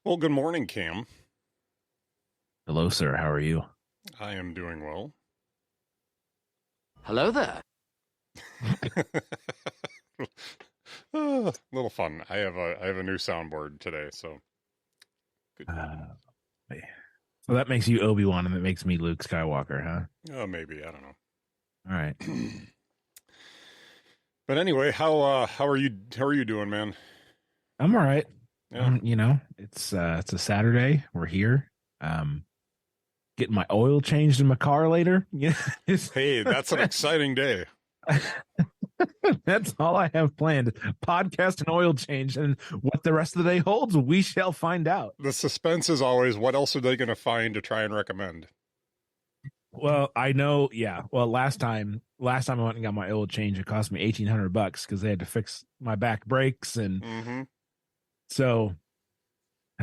Well, good morning, Cam. Hello, sir. How are you? I am doing well. Hello there. Little fun. I have a new soundboard today, so good. Uh, so that makes you Obi-Wan and that makes me Luke Skywalker, huh? Maybe I don't All right. know. But anyway, how are you doing, man? I'm all right. Yeah. It's a Saturday. We're here. Um, Getting my oil changed in my car later. Yeah. Hey, that's an exciting day. That's all I have planned. Podcast and oil change. And what the rest of the day holds, we shall find out. The suspense is always what else are they going to find to try and recommend? Well, I know, yeah. Well, last time I went and got my oil change, it cost me $1,800 because they had to fix my back brakes. And Mm-hmm. so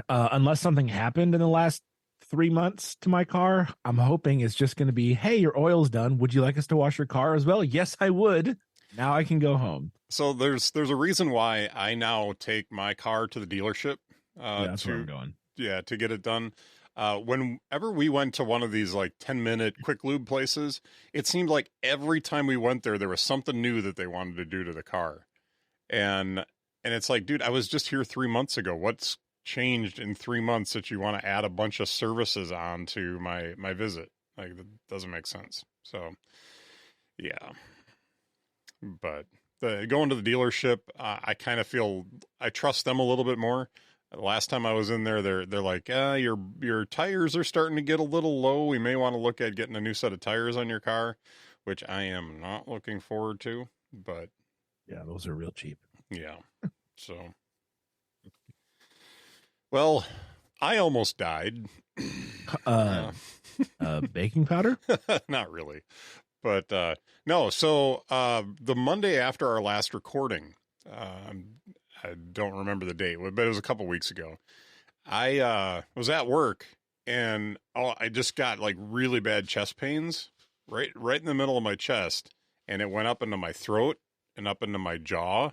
unless something happened in the last 3 months to my car, I'm hoping it's just going to be, hey, your oil's done. Would you like us to wash your car as well? Yes, I would. Now I can go home. So there's a reason why I now take my car to the dealership Yeah, that's where I'm to going. yeah to get it done. Whenever we went to one of these like 10-minute quick lube places, it seemed like every time we went there was something new that they wanted to do to the car. And and it's like, dude, I was just here 3 months ago. What's changed in 3 months that you want to add a bunch of services on to my visit? Like that doesn't make sense. So yeah, but going to the dealership, I kind of feel I trust them a little bit more. The last time I was in there, they're like, your tires are starting to get a little low. We may want to look at getting a new set of tires on your car, which I am not looking forward to. But Yeah, those are real cheap. yeah, so well, I almost died. Uh, Baking powder? Not really, but no. So the Monday after our last recording, I don't remember the date, but it was a couple weeks ago. I was at work and I just got like really bad chest pains right in the middle of my chest, and it went up into my throat and up into my jaw,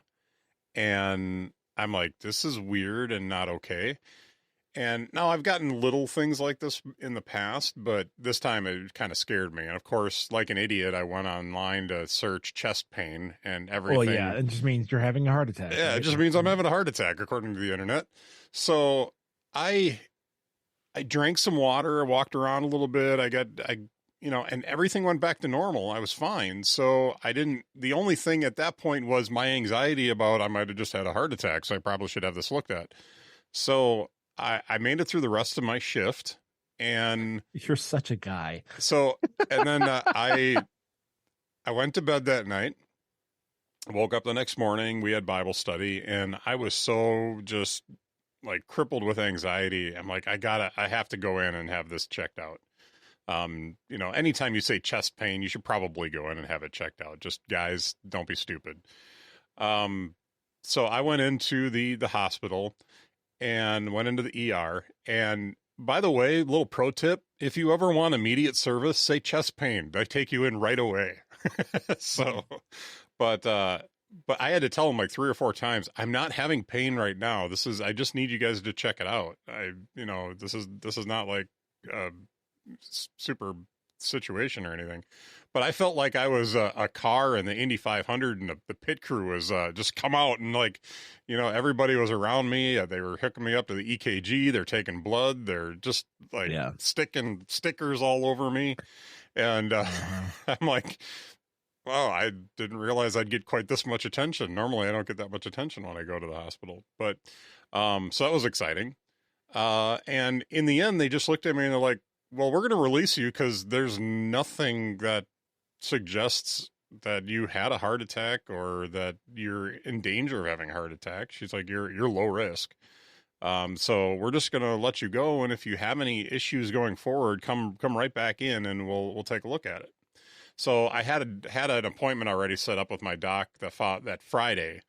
and I'm like, this is weird and not okay. And now I've gotten little things like this in the past, but this time it kind of scared me. And of course, like an idiot, I went online to search chest pain and Well, yeah, everything. it just means you're having a heart attack, Yeah, it right? just means I'm having a heart attack, according to the internet. So I I drank some water, I walked around a little bit. And everything went back to normal. I was fine. So I didn't, the only thing at that point was my anxiety about I might have just had a heart attack. So I probably should have this looked at. So I made it through the rest of my shift. And You're such a guy. so, and then I went to bed that night, woke up the next morning. We had Bible study, and I was so just like crippled with anxiety. I'm like, I have to go in and have this checked out. Anytime you say chest pain, you should probably go in and have it checked out. Just guys, don't be stupid. Um, so I went into the hospital and went into the ER. And by the way, little pro tip: if you ever want immediate service, say chest pain. They take you in right away. so, but but I had to tell them like 3 or 4 times, I'm not having pain right now. I just need you guys to check it out. This is not like a super situation or anything, but I felt like I was a car in the Indy 500, and the pit crew was just come out, and like, everybody was around me. They were hooking me up to the EKG. They're taking blood. They're just like Yeah. sticking stickers all over me. And I'm like, wow, I didn't realize I'd get quite this much attention. Normally I don't get that much attention when I go to the hospital, but so that was exciting. And in the end, they just looked at me and they're like, well, we're going to release you because there's nothing that suggests that you had a heart attack or that you're in danger of having a heart attack. She's like, you're low risk. So we're just going to let you go. And if you have any issues going forward, come right back in and we'll take a look at it. So I had an appointment already set up with my doc that Friday.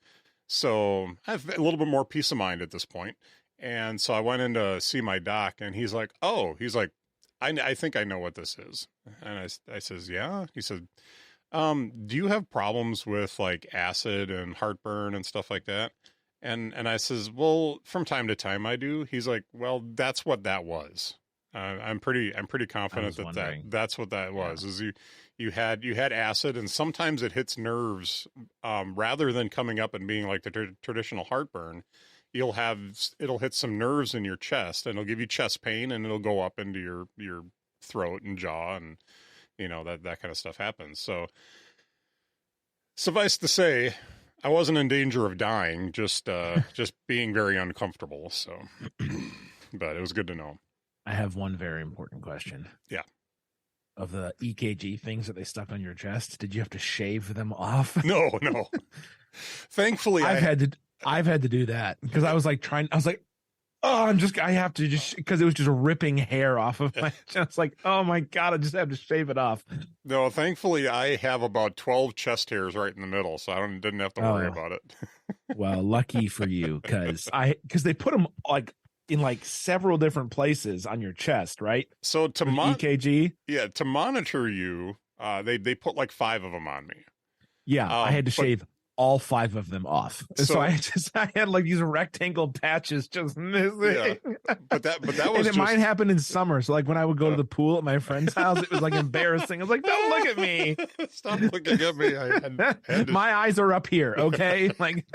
So I have a little bit more peace of mind at this point. And so I went in to see my doc, and he's like, I think I know what this is. And I says, yeah. He said, do you have problems with like acid and heartburn and stuff like that? And I says, well, from time to time I do. He's like, well, that's what that was. I'm pretty I confident was that wondering. that's what that Yeah. was. Is you had acid, and sometimes it hits nerves, rather than coming up and being like the traditional heartburn. It'll hit some nerves in your chest, and it'll give you chest pain, and it'll go up into your throat and jaw, and that kind of stuff happens. So suffice to say, I wasn't in danger of dying, just being very uncomfortable. So, but it was good to know. I have one very important question. Yeah. Of the EKG things that they stuck on your chest, did you have to shave them off? No, no. Thankfully, I've had to I've had to do that because I was like, oh, I have to just because it was just ripping hair off of my chest. Like, oh my God, I just have to shave it off. no. Thankfully, I have about 12 chest hairs right in the middle, so I didn't have to worry Oh, about it. well, lucky for you, because they put them like in like several different places on your chest, right? So For the EKG. to monitor you, they put like five of them on me. Yeah, I had to But shave all five of them off. So so I had like these rectangle patches just yeah, missing. but that And was it might just happen in summer. So like when I would go to the pool at my friend's house, it was like embarrassing. I was like, don't look at me. stop looking at me. I had to. My eyes are up here, okay? Like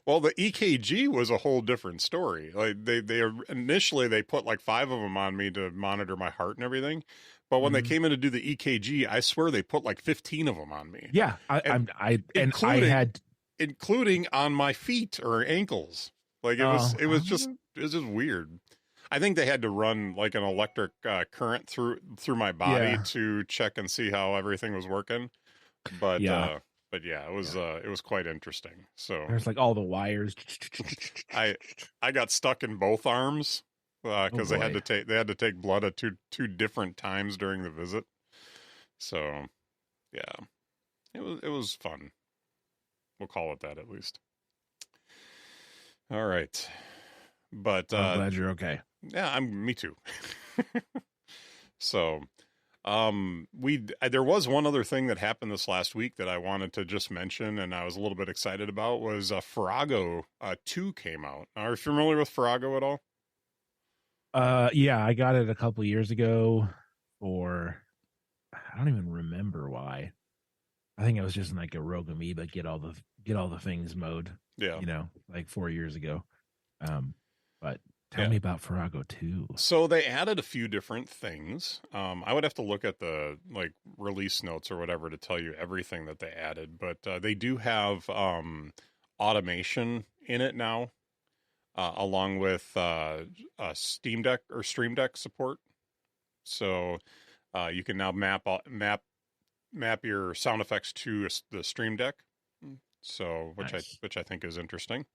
Well, the EKG was a whole different story. Like they initially they put like five of them on me to monitor my heart and everything, but when they Mhm. came in to do the EKG, I swear they put like 15 of them on me, Yeah, and I including had including on my feet or ankles. Like it was just weird. I think they had to run like an electric current through my body yeah, to check and see how everything was working. But yeah. but yeah, Yeah. it was quite interesting. So There's like all the wires. I I got stuck in both arms Oh because boy. they had to take blood at two different times during the visit. So yeah, it was fun. We'll call it that at least. All right, but Well, I'm glad you're okay. yeah, me too. So there was one other thing that happened this last week that I wanted to just mention, and I was a little bit excited about was Farago 2 came out. Are you familiar with Farago at all? Yeah, I got it a couple years ago for I don't even remember why. I think I was just in like a Rogue Amoeba get all the things mode, Yeah. like 4 years ago. Um, but tell Yeah. me about Farago 2. So they added a few different things. I would have to look at the like release notes or whatever to tell you everything that they added, but they do have automation in it now, along with Steam Deck or Stream Deck support. So you can now map your sound effects to the Stream Deck. So Nice. which I think is interesting.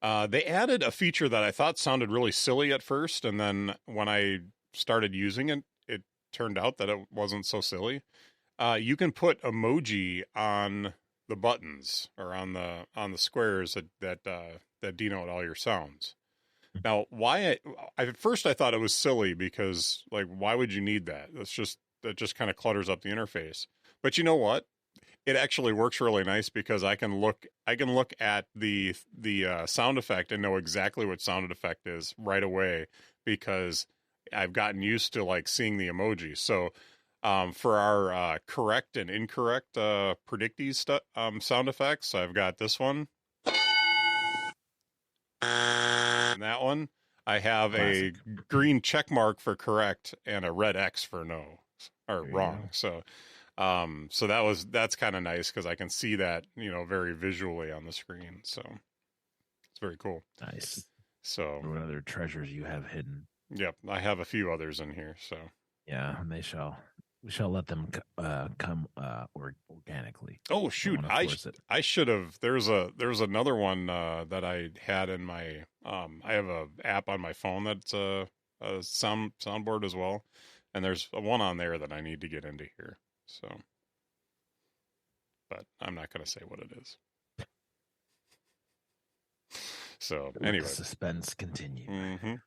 They added a feature that I thought sounded really silly at first, and then when I started using it, it turned out that it wasn't so silly. You can put emoji on the buttons or on the squares that denote all your sounds. Now, at first I thought it was silly because like why would you need that? That just kind of clutters up the interface. But you know what? It actually works really nice because I can look at the sound effect and know exactly what sound effect is right away because I've gotten used to like seeing the emoji. So for our correct and incorrect predictee sound effects, I've got this one and that one. I have a Classic. green check mark for correct and a red X for no or There you wrong. go. So that's kind of nice because I can see that very visually on the screen. So it's very cool. Nice. So What other treasures you have hidden? yep, I have a few others in here. So Yeah, and we shall let them come organically. oh Don't shoot, want to force it. I should have. There's another one that I had in my I have a app on my phone that's a soundboard as well, and there's one on there that I need to get into here. So, but I'm not going to say what it is. So Let the anyway, suspense continue.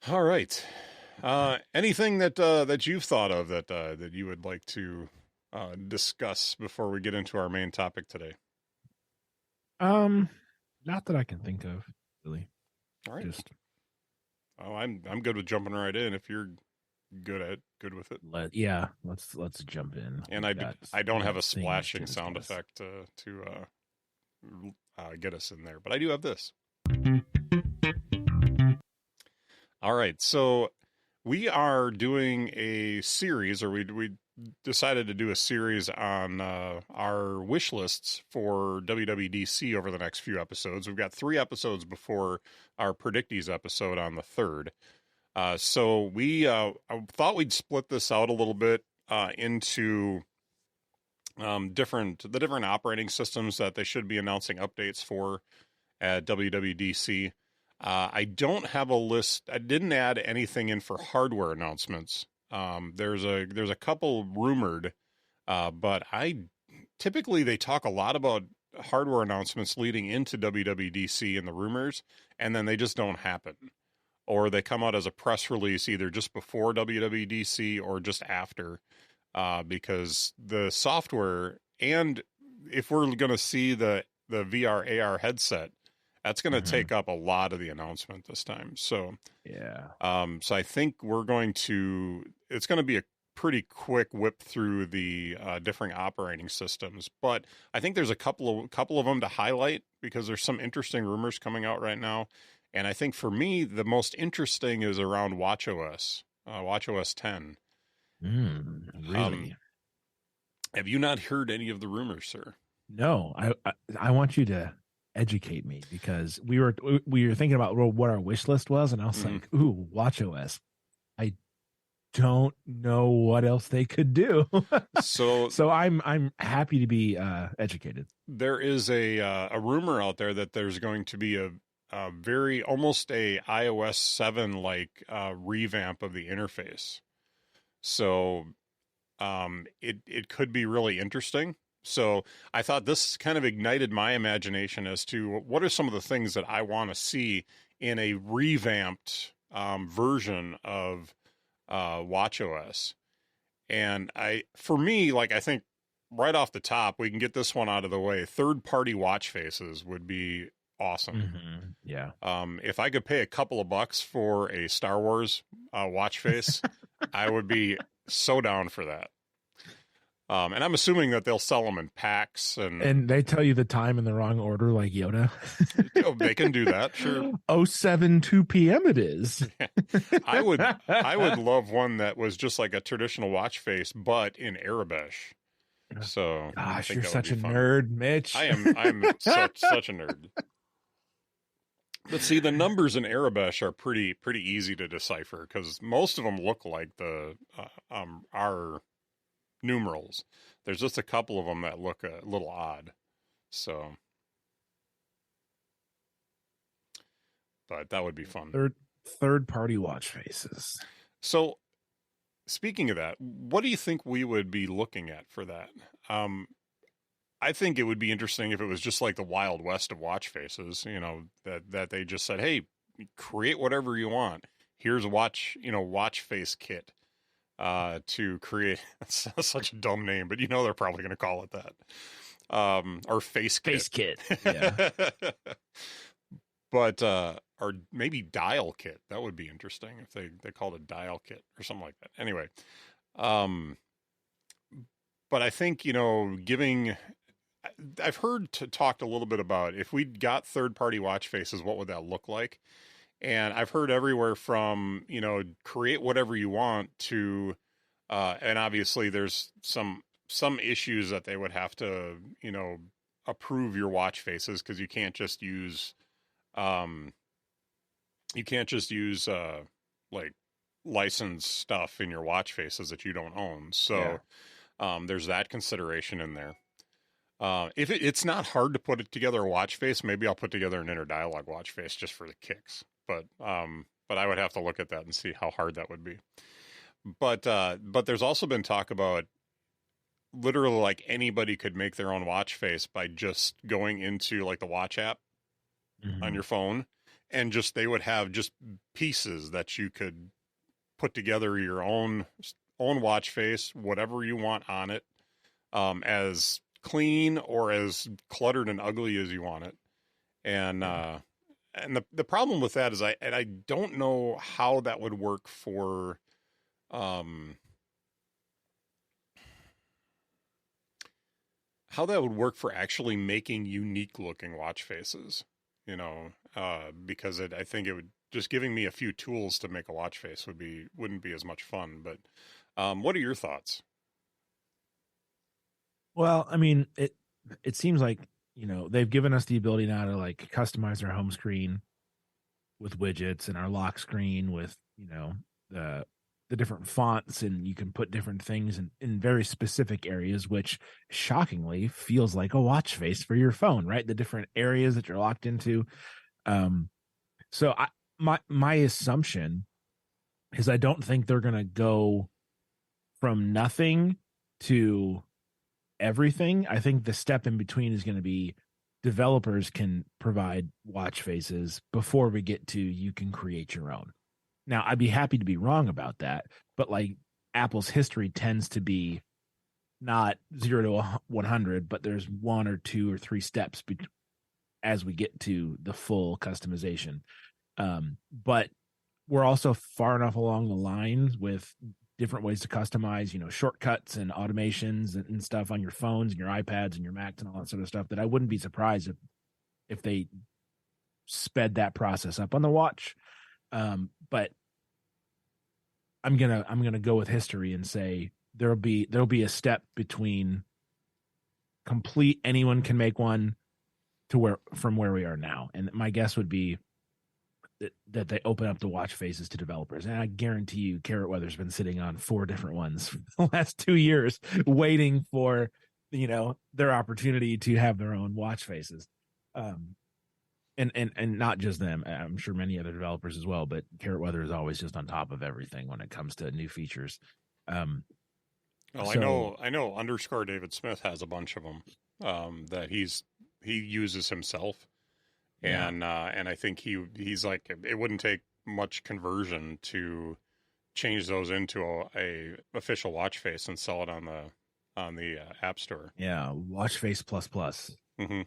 All right. Anything that you've thought of that you would like to discuss before we get into our main topic today? Um, Not that I can think of, really. All right. Just Oh, I'm good with jumping right in if you're good with it. yeah, let's jump in. And I don't We have got a things to splashing sound discuss. effect to get us in there, but I do have this. All right, so we are doing a series, or we decided to do a series on our wish lists for WWDC over the next few episodes. We've got 3 episodes before our predictees episode on the 3rd. So we I thought we'd split this out a little bit into the different operating systems that they should be announcing updates for at WWDC. I don't have a list. I didn't add anything in for hardware announcements. There's a couple rumored, but I typically they talk a lot about hardware announcements leading into WWDC and the rumors, and then they just don't happen, or they come out as a press release either just before WWDC or just after, because the software and if we're going to see the VR AR headset, that's going to take up a lot of the announcement this time. So Yeah. so I think it's going to be a pretty quick whip through the different operating systems, but I think there's a couple of them to highlight because there's some interesting rumors coming out right now. And I think for me, the most interesting is around WatchOS 10. Really? Have you not heard any of the rumors, sir? No, I want you to educate me because we were thinking about what our wish list was, and I was like, ooh, WatchOS. I don't know what else they could do. So So I'm happy to be educated. there is a rumor out there that there's going to be a very almost a iOS 7 like revamp of the interface. So it could be really interesting. So I thought this kind of ignited my imagination as to what are some of the things that I want to see in a revamped version of WatchOS. And for me, like I think right off the top, we can get this one out of the way. Third-party watch faces would be awesome. Yeah. If I could pay a couple of bucks for a Star Wars watch face, I would be so down for that. And I'm assuming that they'll sell them in packs And they tell you the time in the wrong order, like Yoda. They can do that, sure. 2 p.m. it is. I would love one that was just like a traditional watch face, but in Arabesh. So gosh, you're such a nerd, Mitch. I'm such a nerd. But see, the numbers in Arabesh are pretty easy to decipher because most of them look like our numerals. There's just a couple of them that look a little odd. So, but that would be fun. Third party watch faces. So, speaking of that, what do you think we would be looking at for that? I think it would be interesting if it was just like the Wild West of watch faces, that they just said, "Hey, create whatever you want. Here's a watch face kit to create." That's such a dumb name, but they're probably going to call it that. Or face kit. Yeah. But or maybe dial kit. That would be interesting if they called it dial kit or something like that. Anyway, but I think I've heard talked a little bit about if we got third-party watch faces, what would that look like? And I've heard everywhere from create whatever you want to, and obviously there's some issues that they would have to approve your watch faces because you can't just use like licensed stuff in your watch faces that you don't own. So there's that consideration in there. If it's not hard to put it together a watch face, maybe I'll put together an interdialogue watch face just for the kicks. But I would have to look at that and see how hard that would be. But there's also been talk about literally like anybody could make their own watch face by just going into like the watch app on your phone, and they would have just pieces that you could put together your own watch face, whatever you want on it, as clean or as cluttered and ugly as you want it. And Yeah. the problem with that is I don't know how that would work for um how that would work for actually making unique looking watch faces, because I think it would just giving me a few tools to make a watch face wouldn't be as much fun. But what are your thoughts? Well, I mean, it seems like, they've given us the ability now to like customize our home screen with widgets and our lock screen with, the the different fonts, and you can put different things in very specific areas, which shockingly feels like a watch face for your phone, right? The different areas that you're locked into. Um, so my assumption is I don't think they're gonna go from nothing to everything. I think the step in between is going to be developers can provide watch faces before we get to you can create your own. Now, I'd be happy to be wrong about that, but like Apple's history tends to be not 0 to 100, but there's one or two or three steps as we get to the full customization. But we're also far enough along the lines with different ways to customize, shortcuts and automations and stuff on your phones and your iPads and your Macs and all that sort of stuff, that I wouldn't be surprised if they sped that process up on the watch. But I'm gonna go with history and say there'll be a step between complete anyone can make one to where we are now. And my guess would be that they open up the watch faces to developers. And I guarantee you, Carrot Weather's been sitting on 4 different ones for the last 2 years, waiting for their opportunity to have their own watch faces. And not just them. I'm sure many other developers as well. But Carrot Weather is always just on top of everything when it comes to new features. Um, Well, so I know underscore David Smith has a bunch of them that he uses himself, yeah, and I think he's like it wouldn't take much conversion to change those into a official watch face and sell it on the App Store. yeah, watch face plus plus. Hmm.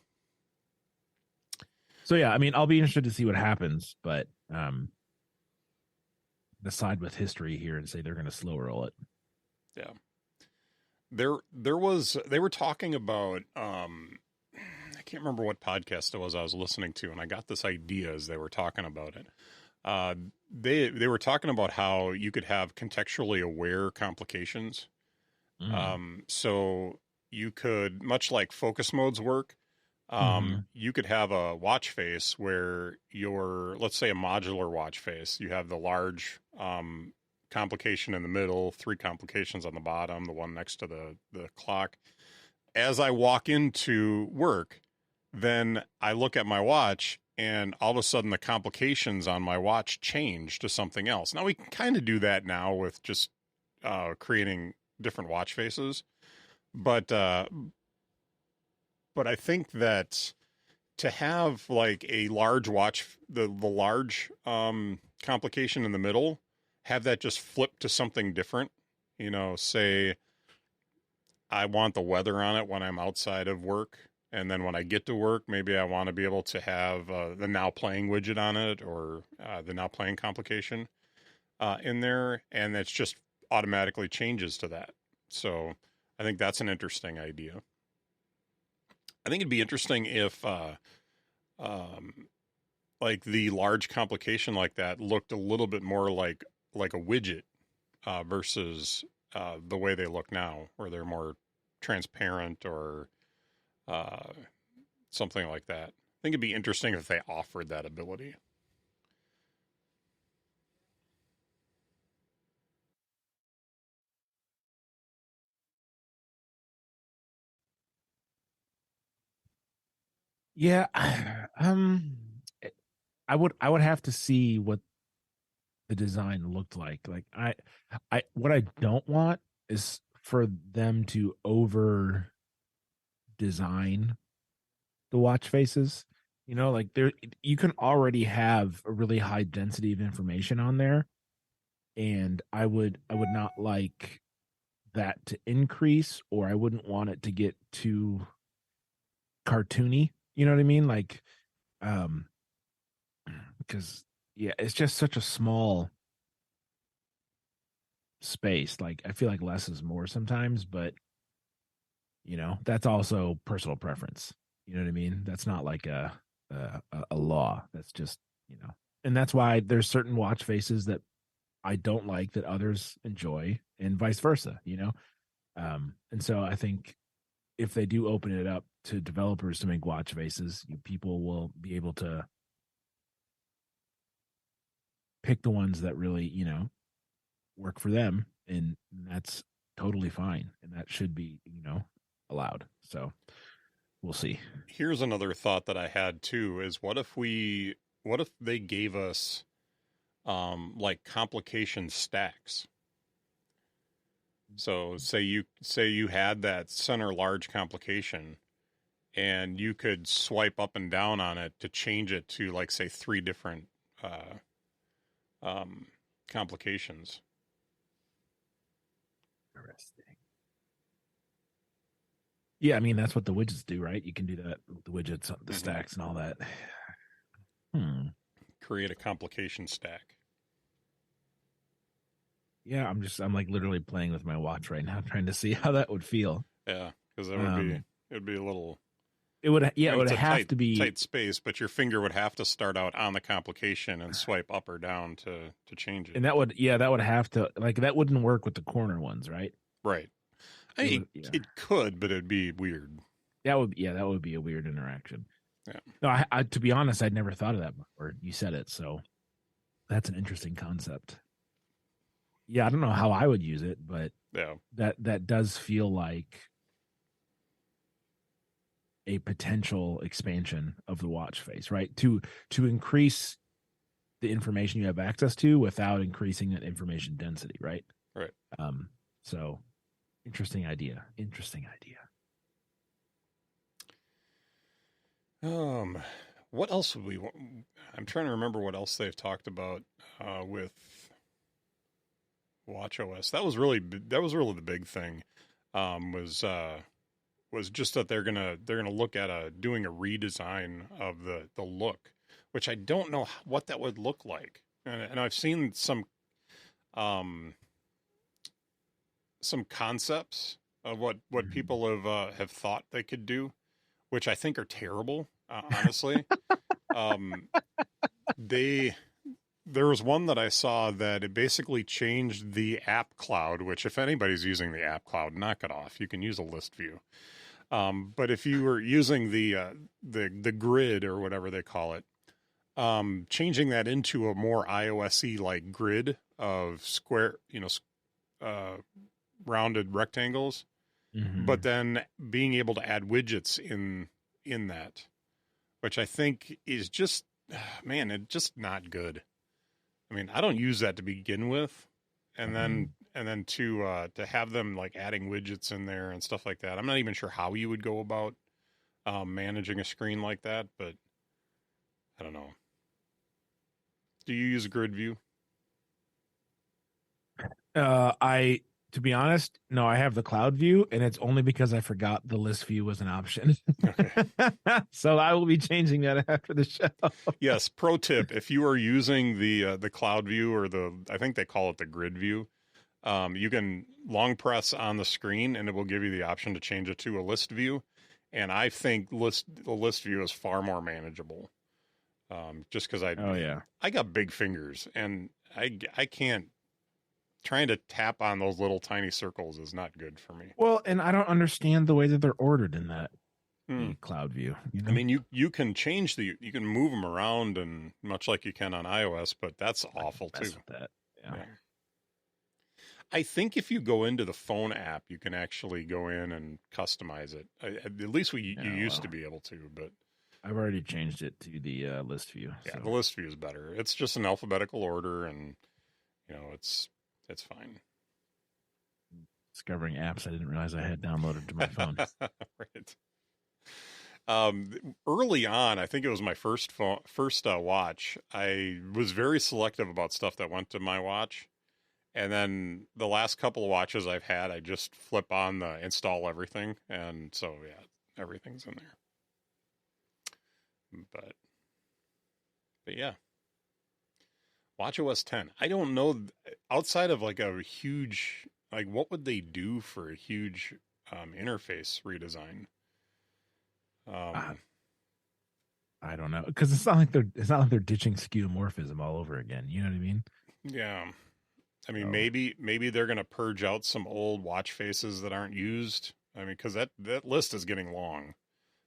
So yeah, I mean, I'll be interested to see what happens, but side with history here and say they're going to slow roll it. Yeah, they were talking about I can't remember what podcast it was I was listening to, and I got this idea as they were talking about it. Uh, they were talking about how you could have contextually aware complications. Mm. So you could, much like focus modes work, Mm-hmm. you could have a watch face where let's say a modular watch face, you have the large complication in the middle, three complications on the bottom, the one next to the clock. As I walk into work, then I look at my watch and all of a sudden the complications on my watch change to something else. Now we can kind of do that now with just creating different watch faces, but I think that to have like a large watch, the large complication in the middle, have that just flip to something different. Say I want the weather on it when I'm outside of work. And then when I get to work, maybe I want to be able to have the now playing widget on it, or the now playing complication in there. And it's just automatically changes to that. So I think that's an interesting idea. I think it'd be interesting if um, like the large complication like that looked a little bit more like a widget versus the way they look now, where they're more transparent or uh, something like that. I think it'd be interesting if they offered that ability. Yeah, um, I would have to see what the design looked like. Like what I don't want is for them to over design the watch faces. Like there, you can already have a really high density of information on there, and I would not like that to increase, or I wouldn't want it to get too cartoony. You know what I mean? Like, um, because yeah, it's just such a small space. Like, I feel like less is more sometimes, but that's also personal preference. You know what I mean? That's not like a law. That's just and that's why there's certain watch faces that I don't like that others enjoy, and vice versa. And so I think if they do open it up to developers to make watch faces, people will be able to pick the ones that really work for them, and that's totally fine, and that should be allowed. So we'll see. Here's another thought that I had too is what if they gave us like complication stacks? So say you had that center large complication and you could swipe up and down on it to change it to like say three different uh complications. Interesting. Yeah, I mean that's what the widgets do, right? You can do that with the widgets, the Mm-hmm. stacks, and all that. Hmm. Create a complication stack. Yeah, I'm like literally playing with my watch right now, trying to see how that would feel. Yeah, because Um, it would be a little. yeah, I it mean, would it's a have to be, tight space, but your finger would have to start out on the complication and swipe up or down to change it. and that would have to like that wouldn't work with the corner ones, right? Right. I It mean, would, yeah, it could, but it'd be weird. that would be a weird interaction. Yeah. No, I to be honest, I'd never thought of that before. You said it, so that's an interesting concept. Yeah, I don't know how I would use it, but Yeah. that does feel like a potential expansion of the watch face, right? To increase the information you have access to without increasing that information density, right? Right. So interesting idea. Interesting idea. Um, what else would we want? I'm trying to remember what else they've talked about with WatchOS. That was really the big thing. Was just that they're gonna look at doing a redesign of the look, which I don't know what that would look like. And I've seen um some concepts of what Mhm. people have thought they could do, which I think are terrible. Honestly, um, they there was one that I saw that it basically changed the app cloud. Which, if anybody's using the app cloud, knock it off. You can use a list view. But if you were using the grid or whatever they call it, changing that into a more iOS-y like grid of square, uh, rounded rectangles, but Mhm. then being able to add widgets in that, which I think is just, man, it's just not good. I mean, I don't use that to begin with, and then Mhm. to have them like adding widgets in there and stuff like that. I'm not even sure how you would go about managing a screen like that, but I don't know. Do you use a grid view? I to be honest, no, I have the cloud view, and it's only because I forgot the list view was an option. Okay. So I will be changing that after the show. Yes. Pro tip: if you are using the cloud view or I think they call it the grid view, you can long press on the screen and it will give you the option to change it to a list view. And I think the list view is far more manageable. Just because Oh yeah. I got big fingers and I can't trying to tap on those little tiny circles is not good for me. Well, and I don't understand the way that they're ordered in that Hmm. cloud view. I mean, you can you can move them around and much like you can on iOS, but that's I can awful too. mess with that. Yeah. Yeah. I think if you go into the phone app, you can actually go in and customize it. At least you Yeah. used to Well, be able to, but I've already changed it to the list view. yeah, So the list view is better. It's just an alphabetical order, and it's fine. discovering apps I didn't realize I had downloaded to my phone. Right. Early on, I think it was my first watch. I was very selective about stuff that went to my watch, and then the last couple of watches I've had, I just flip on the install everything, and so yeah, everything's in there. But yeah, WatchOS 10. I don't know outside of like a huge like what would they do for a huge interface redesign? Uh, Um, I don't know because it's not like they're ditching skeuomorphism all over again. You know what I mean? yeah, I mean So maybe they're gonna purge out some old watch faces that aren't used. I mean, because that list is getting long.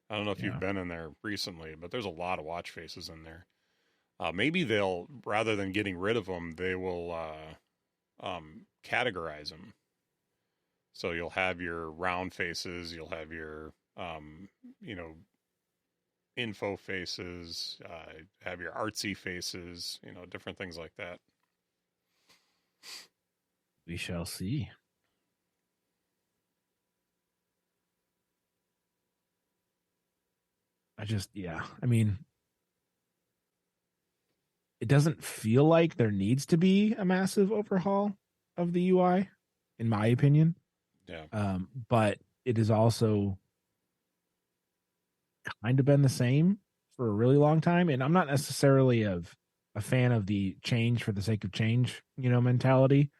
I don't know if you've yeah, been in there recently, but there's a lot of watch faces in there. Maybe they'll rather than getting rid of them, they will categorize them. So you'll have your round faces, you'll have your you know info faces, have your artsy faces, different things like that. we shall see. Yeah. I mean, it doesn't feel like there needs to be a massive overhaul of the UI, in my opinion. Yeah, But it has also kind of been the same for a really long time. And I'm not necessarily a fan of the change for the sake of change, mentality.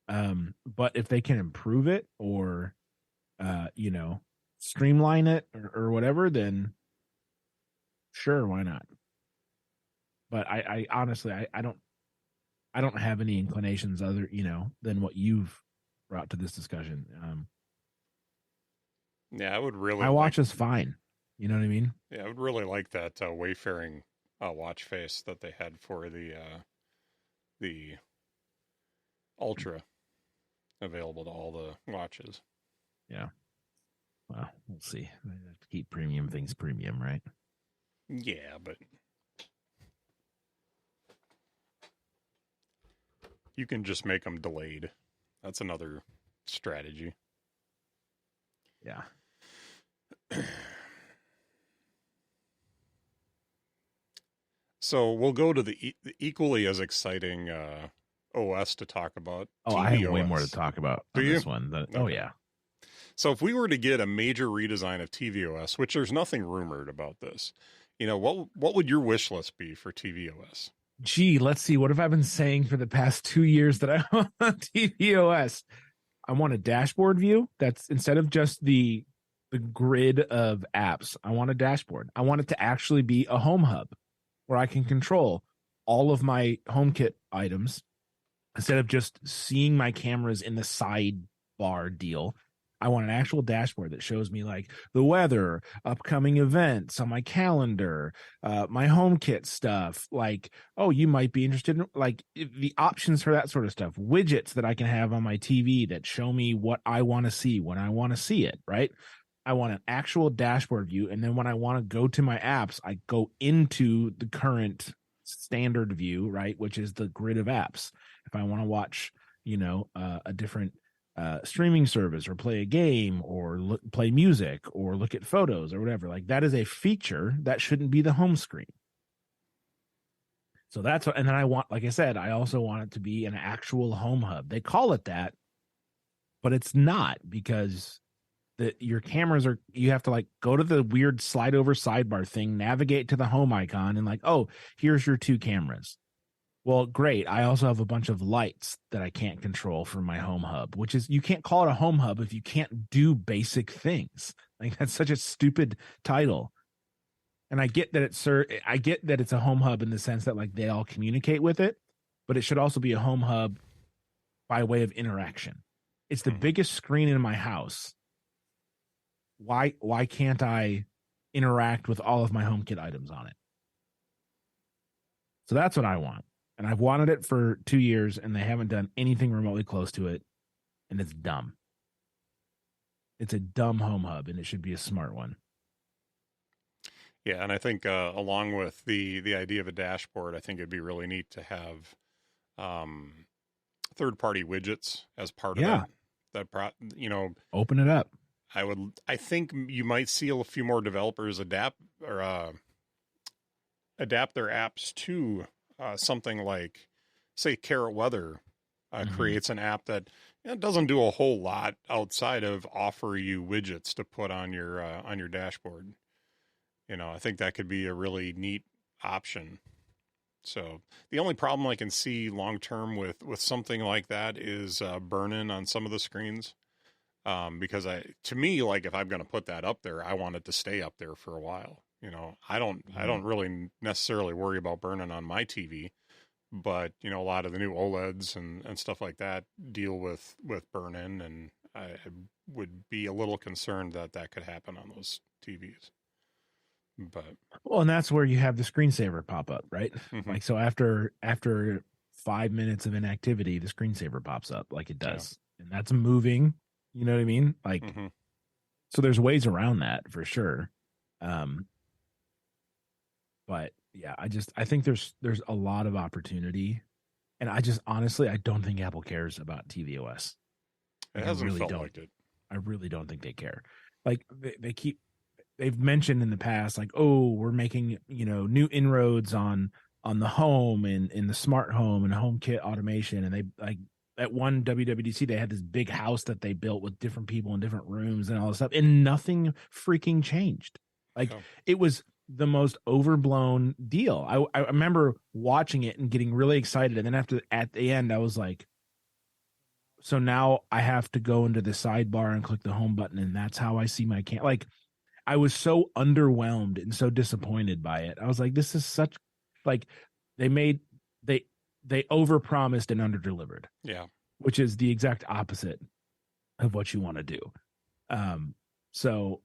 But if they can improve it or streamline it or whatever, then sure, why not? But I honestly I don't have any inclinations other, than what you've brought to this discussion. yeah, I would really My like. watch is fine. You know what I mean? Yeah, I would really like that wayfaring watch face that they had for the Ultra available to all the watches. Yeah. Well, we'll see. I have to keep premium things premium, right? Yeah, but you can just make them delayed. That's another strategy. Yeah. So we'll go to the equally as exciting OS to talk about, Oh, I have way more to tvOS. talk about Do on you? this one. Oh Okay. yeah. So if we were to get a major redesign of tvOS, which there's nothing rumored about this, what would your wish list be for tvOS? Gee, let's see. What have I been saying for the past 2 years that I want on tvOS? I want a dashboard view that's instead of just the grid of apps. I want a dashboard. I want it to actually be a home hub where I can control all of my HomeKit items instead of just seeing my cameras in the sidebar deal. I want an actual dashboard that shows me like the weather, upcoming events on my calendar, my HomeKit stuff. Like, oh, you might be interested in like the options for that sort of stuff. Widgets that I can have on my TV that show me what I want to see when I want to see it. Right. I want an actual dashboard view, and then when I want to go to my apps, I go into the current standard view, right, which is the grid of apps. If I want to watch, a different streaming service or play a game or play music or look at photos or whatever, like that is a feature that shouldn't be the home screen. So that's what, and then I want, like I said, I also want it to be an actual home hub. They call it that, but it's not because your cameras are you have to like go to the weird slide over sidebar thing, navigate to the home icon, and like, oh, here's your two cameras. Well, great. I also have a bunch of lights that I can't control from my home hub, which is you can't call it a home hub if you can't do basic things. Like that's such a stupid title. And I get that it's a home hub in the sense that like they all communicate with it, but it should also be a home hub by way of interaction. It's the Hmm. biggest screen in my house. Why can't I interact with all of my HomeKit items on it? So that's what I want. And I've wanted it for 2 years and they haven't done anything remotely close to it. And it's dumb. It's a dumb home hub and it should be a smart one. Yeah, and I think along with the idea of a dashboard, I think it'd be really neat to have um, third party widgets as part of it. Yeah. That Open it up. I think you might see a few more developers adapt their apps to something like, say, Carrot Weather Mm-hmm. creates an app that doesn't do a whole lot outside of offer you widgets to put on your dashboard. I think that could be a really neat option. So the only problem I can see long term with something like that is burn-in on some of the screens. Because to me, like if I'm going to put that up there, I want it to stay up there for a while. I don't really necessarily worry about burning on my TV, but a lot of the new OLEDs and stuff like that deal with burn-in, and I would be a little concerned that that could happen on those TVs. But Well, and that's where you have the screensaver pop up, right? mhm, Like so after 5 minutes of inactivity, the screensaver pops up like it yeah, does. And that's moving. You know what I mean? Like hmm, so there's ways around that for sure. Um, but yeah, I think there's a lot of opportunity. And I just honestly I don't think Apple cares about tvOS. it Like I hasn't really felt don't. like it. I really don't think they care. Like they've mentioned in the past, like, oh, we're making, new inroads on the home and in the smart home and HomeKit automation. And they like at one WWDC, they had this big house that they built with different people in different rooms and all this stuff, and nothing freaking changed. Like Yeah. it was the most overblown deal. I remember watching it and getting really excited, and then at the end, I was like, so now I have to go into the sidebar and click the home button, and that's how I see my like I was so underwhelmed and so disappointed by it. I was like, this is such like they made they they overpromised and underdelivered, Yeah. which is the exact opposite of what you want to do. Um so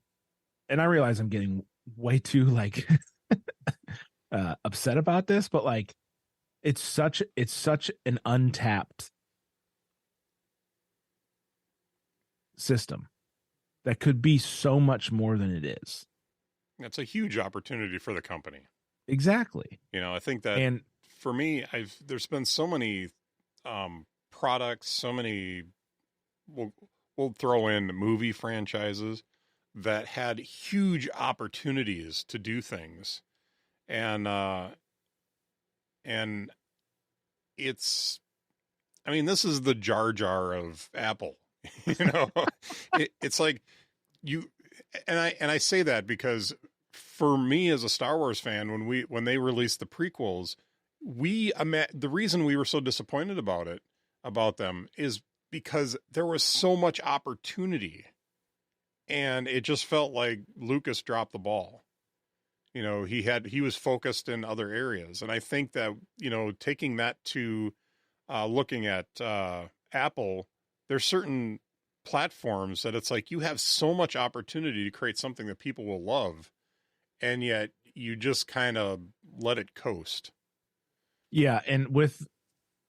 and I realize I'm getting way too like upset about this, but like it's such an untapped system that could be so much more than it is. It's a huge opportunity for the company. Exactly. I think that And for me, there's been so many products, so many we'll we'll throw in movie franchises that had huge opportunities to do things, and and it's I mean this is the Jar Jar of Apple, you know. It's like you and I say that because for me as a Star Wars fan, when they released the prequels, the reason we were so disappointed about them is because there was so much opportunity, and it just felt like Lucas dropped the ball. He was focused in other areas, and I think that taking that to looking at Apple, there's certain platforms that it's like you have so much opportunity to create something that people will love, and yet you just kind of let it coast. yeah, and with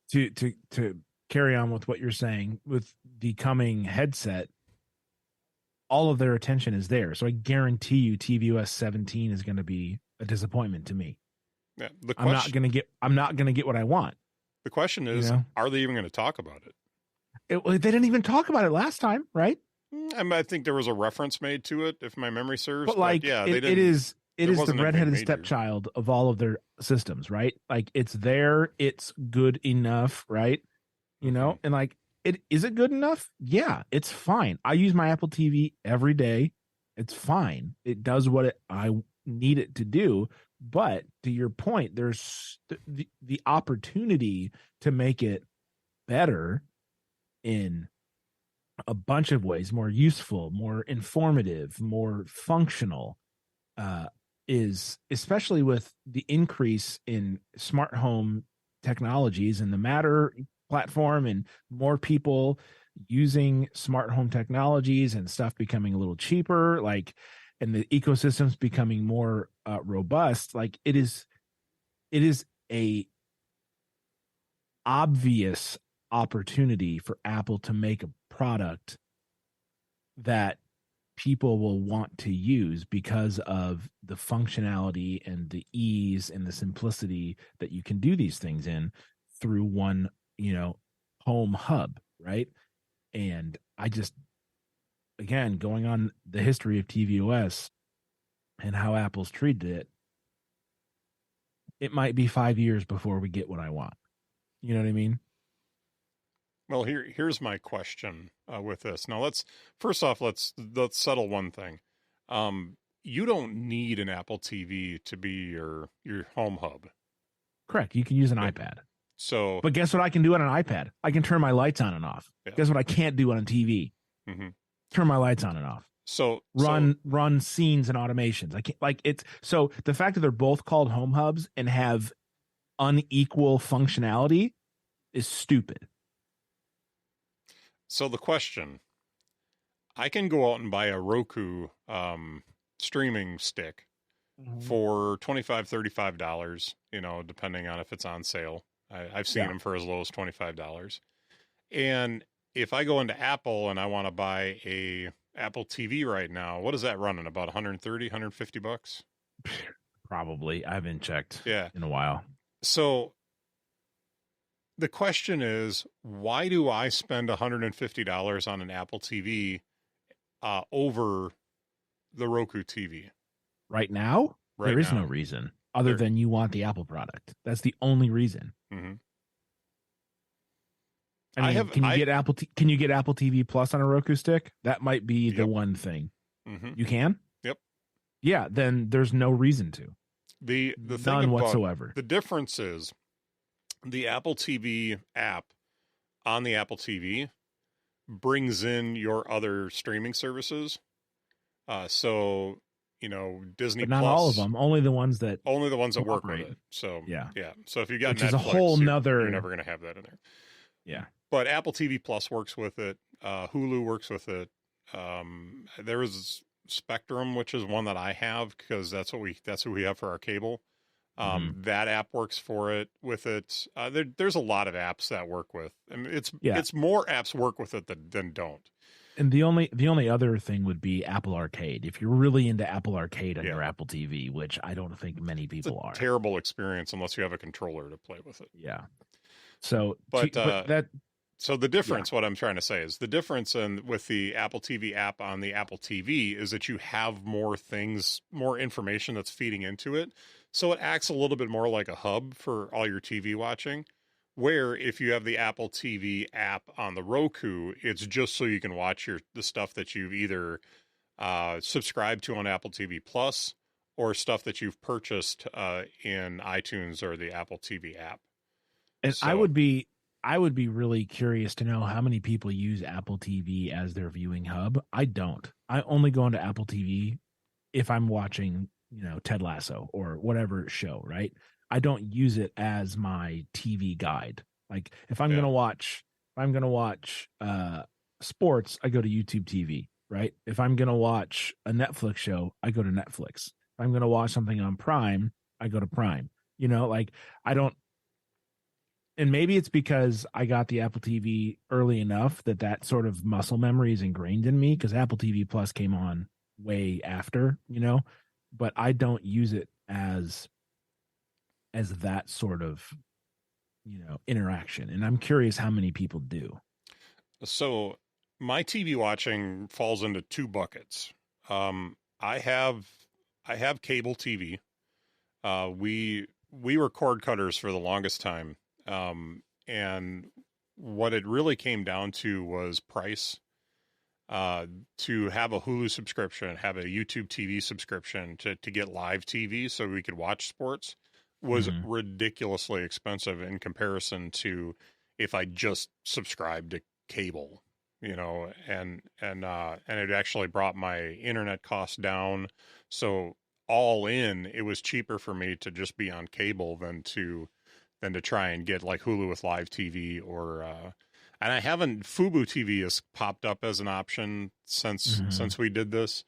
to carry on with what you're saying with the coming headset, all of their attention is there. So I guarantee you tvOS 17 is going to be a disappointment to me. Yeah. I'm not going to get what I want, The question you is, know. are they even going to talk about it? They didn't even talk about it last time, right? I think there was a reference made to it, if my memory serves, But but like yeah, they it didn't. is it There is the wasn't anything redheaded major. stepchild of all of their systems, right? Like it's there, it's good enough, right? Hmm. And like it good enough? Yeah, it's fine. I use my Apple TV every day. It's fine. It does what I need it to do. But to your point, there's the opportunity to make it better in a bunch of ways, more useful, more informative, more functional, uh, is especially with the increase in smart home technologies and the Matter platform and more people using smart home technologies and stuff becoming a little cheaper, like, and the ecosystems becoming more robust. Like it is a obvious opportunity for Apple to make a product that people will want to use because of the functionality and the ease and the simplicity that you can do these things in through one, home hub, right? And I just, again, going on the history of tvOS and how Apple's treated it, it might be 5 years before we get what I want. You know what I mean? Well, here's my question with this. Now, let's first off let's settle one thing. you don't need an Apple TV to be your home hub. Correct. You can use an Okay. iPad. So, But guess what I can do on an iPad? I can turn my lights on and off. yeah. Guess what I can't do on a TV? Mm-hmm. Turn my lights on and off. So Run scenes and automations. I can't like it's so the fact that they're both called home hubs and have unequal functionality is stupid. So the question, I can go out and buy a Roku streaming stick for $25, $35, depending on if it's on sale. I've seen them for as low as $25. And if I go into Apple and I want to buy a Apple TV right now, what is that running? About 130, 150 bucks? Probably. I haven't checked Yeah. in a while. So the question is, why do I spend $150 on an Apple TV over the Roku TV? Right now, there is no reason other than you want the Apple product. That's the only reason. Mm-hmm. I mean, can you get Apple TV Plus on a Roku stick? That might be the one thing. Mm-hmm. You can? Yep. Yeah, then there's no reason to. The None thing whatsoever. The difference is the Apple TV app on the Apple TV brings in your other streaming services. So, Disney but not Plus, all of them, only the ones that work with it. So yeah. So if you got Which Netflix, is a whole nother, you're never going to have that in there. Yeah. But Apple TV Plus works with it. Hulu works with it. There is Spectrum, which is one that I have because that's who we have for our cable. That app works for it with it. There's a lot of apps that work with. I mean, it's more apps work with it than don't. And the only other thing would be Apple Arcade. If you're really into Apple Arcade on your Apple TV, which I don't think many people are. Terrible experience unless you have a controller to play with it. Yeah. So, So the difference, what I'm trying to say is the difference with the Apple TV app on the Apple TV is that you have more things, more information that's feeding into it. So it acts a little bit more like a hub for all your TV watching, where if you have the Apple TV app on the Roku, it's just so you can watch the stuff that you've either subscribed to on Apple TV Plus or stuff that you've purchased in iTunes or the Apple TV app. And I would be really curious to know how many people use Apple TV as their viewing hub. I don't. I only go into Apple TV if I'm watching, Ted Lasso or whatever show, right? I don't use it as my TV guide. Like if I'm going to watch sports, I go to YouTube TV, right? If I'm going to watch a Netflix show, I go to Netflix. If I'm going to watch something on Prime, I go to Prime. I don't. And maybe it's because I got the Apple TV early enough that sort of muscle memory is ingrained in me because Apple TV Plus came on way after, but I don't use it as that sort of, interaction. And I'm curious how many people do. So my TV watching falls into two buckets. I have cable TV. We were cord cutters for the longest time. And what it really came down to was price. To have a Hulu subscription, have a YouTube TV subscription to get live TV so we could watch sports was ridiculously expensive in comparison to if I just subscribed to cable, and it actually brought my internet costs down. So all in, it was cheaper for me to just be on cable than to try and get like Hulu with live TV or, and I haven't, Fubo TV has popped up as an option since we did this.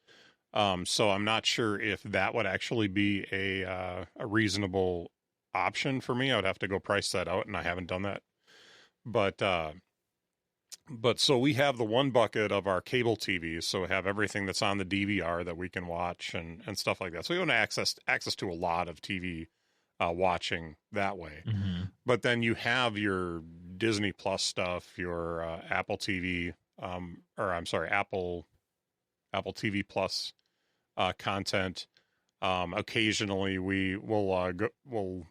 So I'm not sure if that would actually be a reasonable option for me. I would have to go price that out, and I haven't done that. But so we have the one bucket of our cable TV, so we have everything that's on the DVR that we can watch and stuff like that. So we have access to a lot of TV watching that way. But then you have your Disney Plus stuff, your Apple TV, Apple TV Plus content. Occasionally we will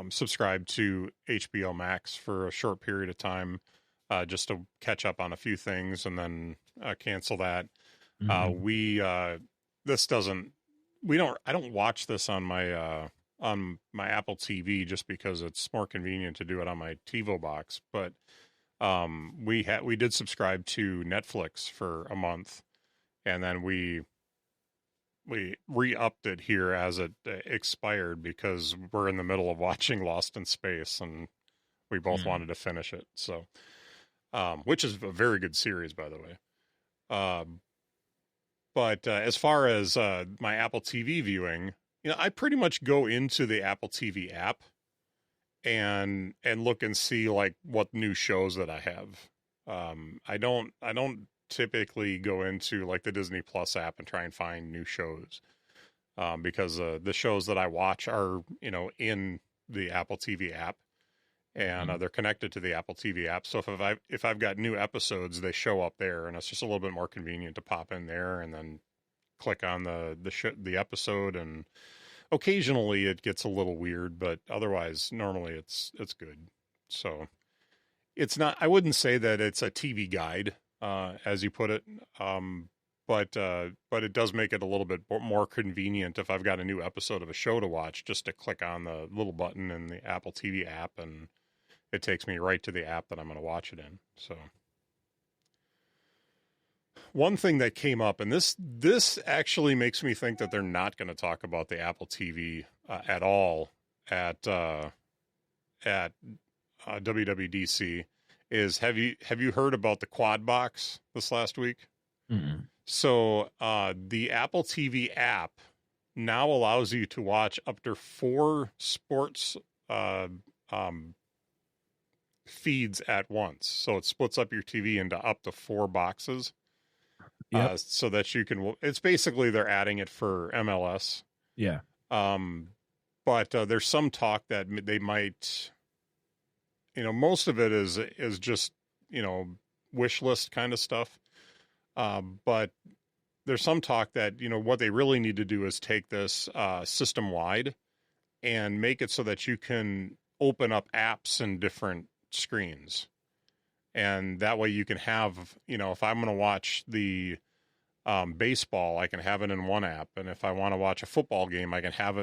subscribe to HBO Max for a short period of time, just to catch up on a few things and then cancel that. This doesn't I don't watch this on my Apple TV just because it's more convenient to do it on my TiVo box. But we did subscribe to Netflix for a month, and then we re-upped it here as it expired because we're in the middle of watching Lost in Space, and we both Mm. wanted to finish it. So, which is a very good series, by the way. But as far as my Apple TV viewing, I pretty much go into the Apple TV app and look and see like what new shows that I have. I don't typically go into like the Disney Plus app and try and find new shows because the shows that I watch are in the Apple TV app, and Mhm. they're connected to the Apple TV app. So if I've got new episodes, they show up there, and it's just a little bit more convenient to pop in there and then click on the episode. And occasionally it gets a little weird, but otherwise normally it's good. So it's not. I wouldn't say that it's a TV guide, as you put it. But it does make it a little bit more convenient if I've got a new episode of a show to watch, just to click on the little button in the Apple TV app, and it takes me right to the app that I'm going to watch it in. So one thing that came up, and this actually makes me think that they're not going to talk about the Apple TV at all at WWDC, is have you heard about the Quad Box this last week? Mm-mm. So the Apple TV app now allows you to watch up to 4 sports uh, um, feeds at once. So it splits up your TV into up to 4 boxes, Yep. so that you can. It's basically they're adding it for MLS. Yeah. Um, but there's some talk that they might. Most of it is just wish list kind of stuff. But there's some talk that what they really need to do is take this system wide and make it so that you can open up apps in different screens, and that way you can have if I'm going to watch the baseball, I can have it in one app, and if I want to watch a football game, I can have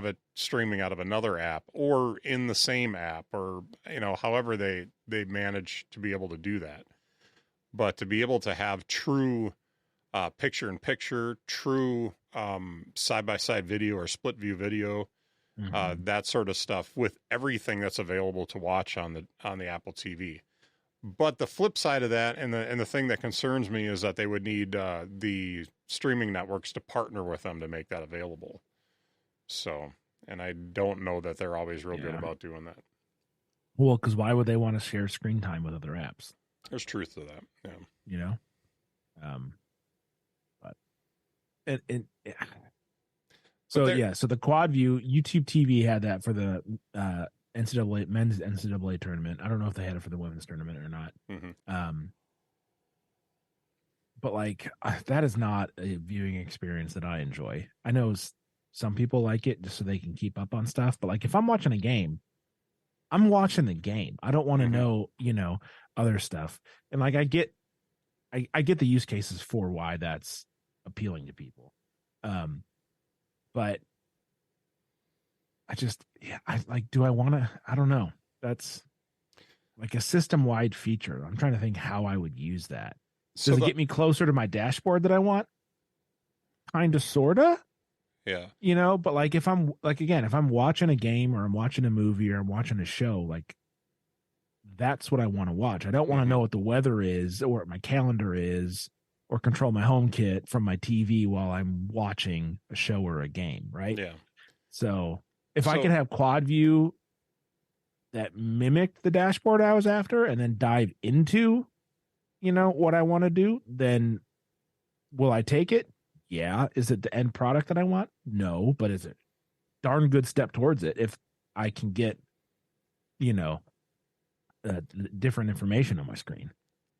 it streaming out of another app or in the same app, or however they manage to be able to do that. But to be able to have true picture in picture, true side by side video or split view video, Mhm. that sort of stuff with everything that's available to watch on the Apple TV. But the flip side of that, and the thing that concerns me, is that they would need the streaming networks to partner with them to make that available. So, and I don't know that they're always real good Yeah. about doing that. Well, because why would they want to share screen time with other apps? There's truth to that. Yeah. You know. Um. But and But so there, yeah. So the quad view YouTube TV had that for the NCAA men's NCAA tournament. I don't know if they had it for the women's tournament or not. mhm. But like that is not a viewing experience that I enjoy. I know some people like it just so they can keep up on stuff, but like if I'm watching a game, I'm watching the game. I don't want to Mhm. know, other stuff. And like I get the use cases for why that's appealing to people. But I like, do I want to? I don't know. That's like a system wide feature. I'm trying to think how I would use that. So Does it get me closer to my dashboard that I want? Kind of, sorta, yeah. but like if I'm like, again, if I'm watching a game or I'm watching a movie or I'm watching a show, like that's what I want to watch. I don't want to Mhm. know what the weather is or what my calendar is or control my home kit from my TV while I'm watching a show or a game, right? Yeah. So if I could So have quad view that mimicked the dashboard I was after and then dive into, what I want to do, then will I take it? Yeah. Is it the end product that I want? No, but is it darn good step towards it if I can get, you know, different information on my screen.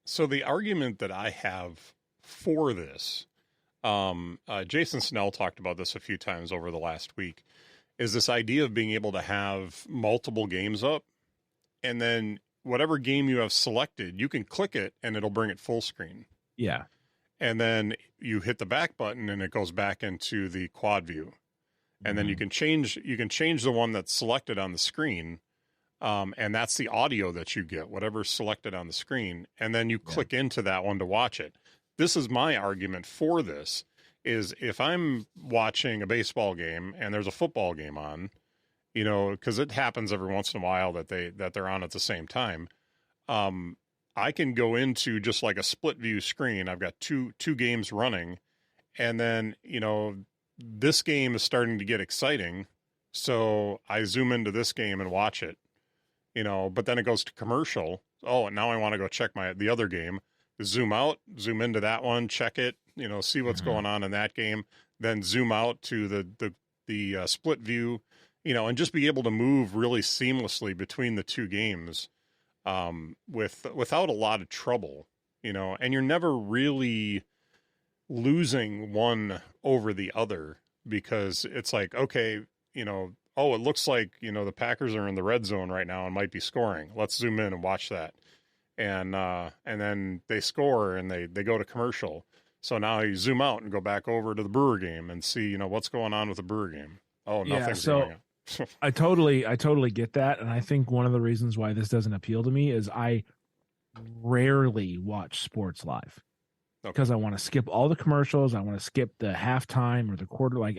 so the argument that I have for this, Jason Snell talked about this a few times over the last week, is this idea of being able to have multiple games up, and then whatever game you have selected, you can click it and it'll bring it full screen. Yeah. and then you hit the back button and it goes back into the quad view. And then Mhm. you can change the one that's selected on the screen, and that's the audio that you get, whatever's selected on the screen, and then you Yeah. click into that one to watch it. This is my argument for this: is if I'm watching a baseball game and there's a football game on, because it happens every once in a while that they're on at the same time. Um, I can go into just like a split view screen. I've got two games running, and then this game is starting to get exciting, so I zoom into this game and watch it. But then it goes to commercial. Oh, and now I want to go check the other game. Zoom out, zoom into that one, check it. See what's Mhm. going on in that game. Then zoom out to the split view. And just be able to move really seamlessly between the two games, without a lot of trouble. And you're never really losing one over the other, because it's like, okay, oh, it looks like, the Packers are in the red zone right now and might be scoring. Let's zoom in and watch that. And then they score and they go to commercial. So now you zoom out and go back over to the Brewer game and see, what's going on with the Brewer game. Oh, Yeah. nothing's going So on. I totally get that. And I think one of the reasons why this doesn't appeal to me is I rarely watch sports live Okay. because I want to skip all the commercials. I want to skip the halftime or the quarter. I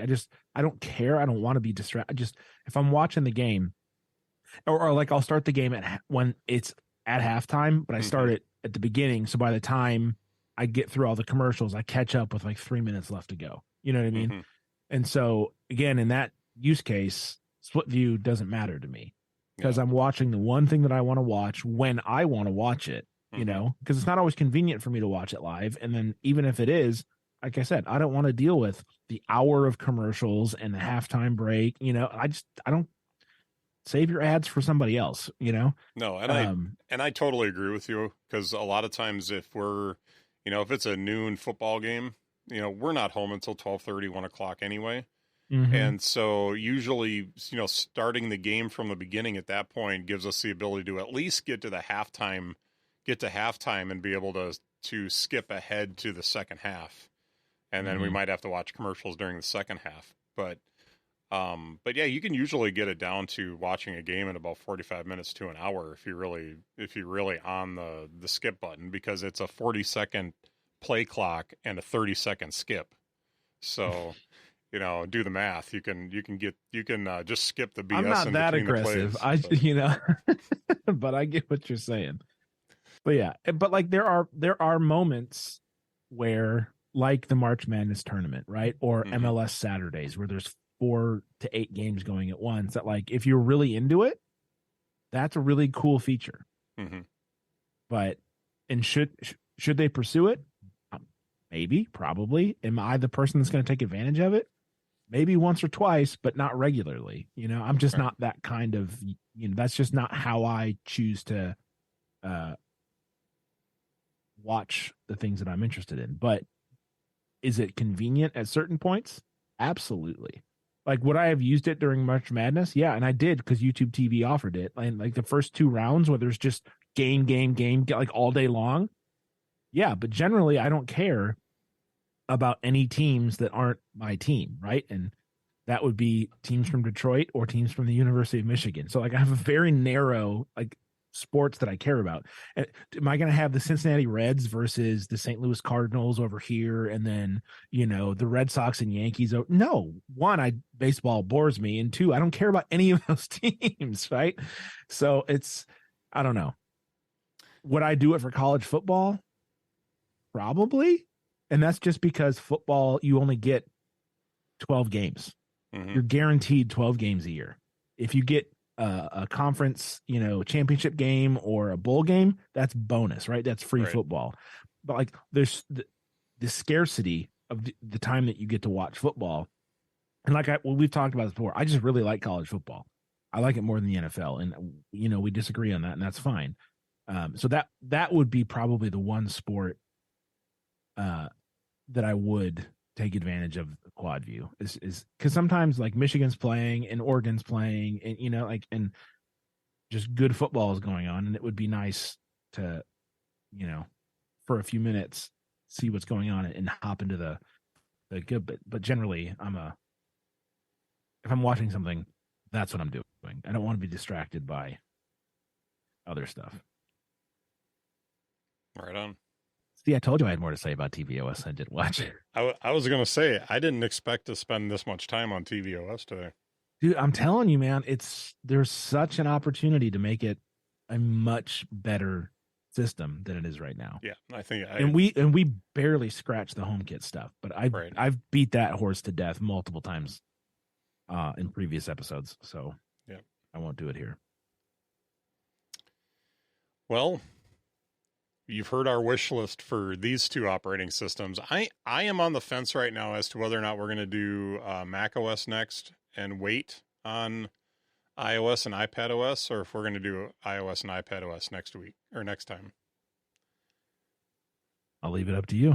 don't care. I don't want to be distracted. If I'm watching the game, or like I'll start the game when it's at halftime, but I Mm-hmm. start it at the beginning. So by the time I get through all the commercials, I catch up with like 3 minutes left to go. You know what I mean? Mm-hmm. And so again, in that use case, split view doesn't matter to me because Yeah. I'm watching the one thing that I want to watch when I want to watch it, Mm-hmm. because it's not always convenient for me to watch it live. And then even if it is, like I said, I don't want to deal with the hour of commercials and the halftime break. I don't save your ads for somebody else. No, Um, and I totally agree with you, because a lot of times if if it's a noon football game, we're not home until 12:30, 1 o'clock anyway. mhm. And so usually, starting the game from the beginning at that point gives us the ability to at least get to halftime and be able to skip ahead to the second half. And then we Mhm. might have to watch commercials during the second half. But yeah, you can usually get it down to watching a game in about 45 minutes to an hour if you're really on the skip button, because it's a 40-second play clock and a 30-second skip. So, do the math. You can just skip the I'm BS not in that between the aggressive. plays. So, But I get what you're saying. But yeah, but like there are moments where like the March Madness tournament, right? Or hmm MLS Saturdays where there's 4 to 8 games going at once that like if you're really into it, that's a really cool feature. hmm But and should they pursue it? Maybe, probably. Am I the person that's going to take advantage of it? Maybe once or twice, but not regularly. I'm just right. not that kind of, that's just not how I choose to uh, watch the things that I'm interested in. But is it convenient at certain points? Absolutely. Like, would I have used it during March Madness? Yeah, and I did because YouTube TV offered it. And like the first 2 rounds where there's just game, like all day long. Yeah, but generally I don't care about any teams that aren't my team, right? And that would be teams from Detroit or teams from the University of Michigan. So like I have a very narrow like sports that I care about. Am I going to have the Cincinnati Reds versus the St. Louis Cardinals over here, and then the Red Sox and Yankees? No, one, I baseball bores me, and two, I don't care about any of those teams, right? So I don't know. Would I do it for college football? Probably, and that's just because football you only get 12 games. hmm You're guaranteed 12 games a year. If you get a conference, championship game or a bowl game, that's bonus, right? That's free Right. football. But like there's the scarcity of the time that you get to watch football. And like we've talked about this before, I just really like college football. I like it more than the NFL, and we disagree on that, and that's fine. So that would be probably the one sport uh, that I would take advantage of the quad view is because sometimes like Michigan's playing and Oregon's playing, and and just good football is going on, and it would be nice to you know for a few minutes see what's going on and hop into the good. But generally, if I'm watching something, that's what I'm doing. I don't want to be distracted by other stuff. Right on. See, I told you I had more to say about TVOS. I didn't watch it. I was going to say, I didn't expect to spend this much time on TVOS today. Dude, I'm telling you, man, there's such an opportunity to make it a much better system than it is right now. Yeah, I think and we barely scratched the HomeKit stuff, but I've beat that horse to death multiple times in previous episodes, so yeah, I won't do it here. Well, you've heard our wish list for these two operating systems. I am on the fence right now as to whether or not we're going to do Mac OS next and wait on iOS and iPad OS, or if we're going to do iOS and iPad OS next week or next time. I'll leave it up to you.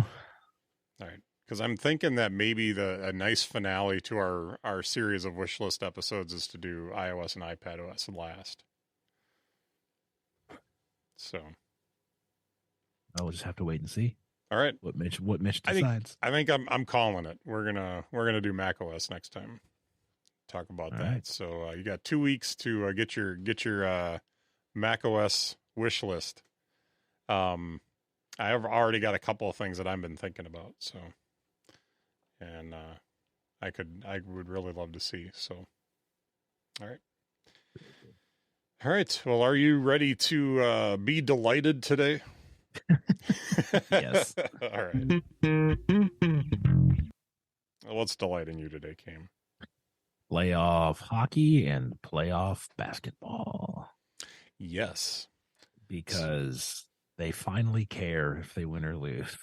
All right. Because I'm thinking that maybe a nice finale to our series of wish list episodes is to do iOS and iPad OS last. So I'll just have to wait and see. All right. What Mitch decides. I think I'm calling it. We're gonna do Mac OS next time. Talk about All that. right. So you got 2 weeks to get your Mac OS wish list. I've already got a couple of things that I've been thinking about. So, and I would really love to see. So, all right. All right. Well, are you ready to be delighted today? Yes. All right. What's delighting you today, Cam? Playoff hockey and playoff basketball. Yes. Because they finally care if they win or lose.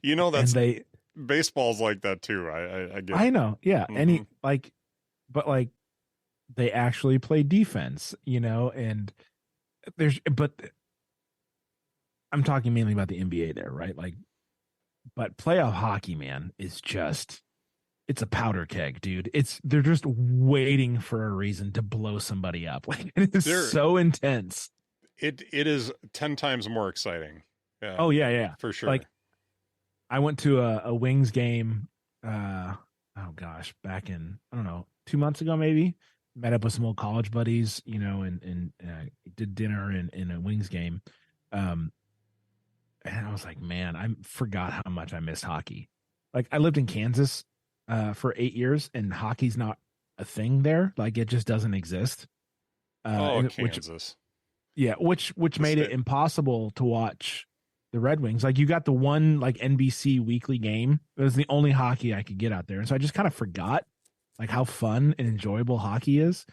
You know, that's baseball's like that too. I get it. I know. Yeah. Mm-hmm. But they actually play defense, and but I'm talking mainly about the NBA there, right? But playoff hockey, man, is just, it's a powder keg, dude. They're just waiting for a reason to blow somebody up. It is so intense. It is 10 times more exciting. Yeah. Oh yeah, for sure. I went to a Wings game. Back in, I don't know, 2 months ago maybe. Met up with some old college buddies, and did dinner in a Wings game. And I was like, man, I forgot how much I missed hockey. I lived in Kansas for 8 years, and hockey's not a thing there. It just doesn't exist. Kansas. Which made it impossible to watch the Red Wings. You got the one NBC weekly game. It was the only hockey I could get out there. And so I just kind of forgot how fun and enjoyable hockey is.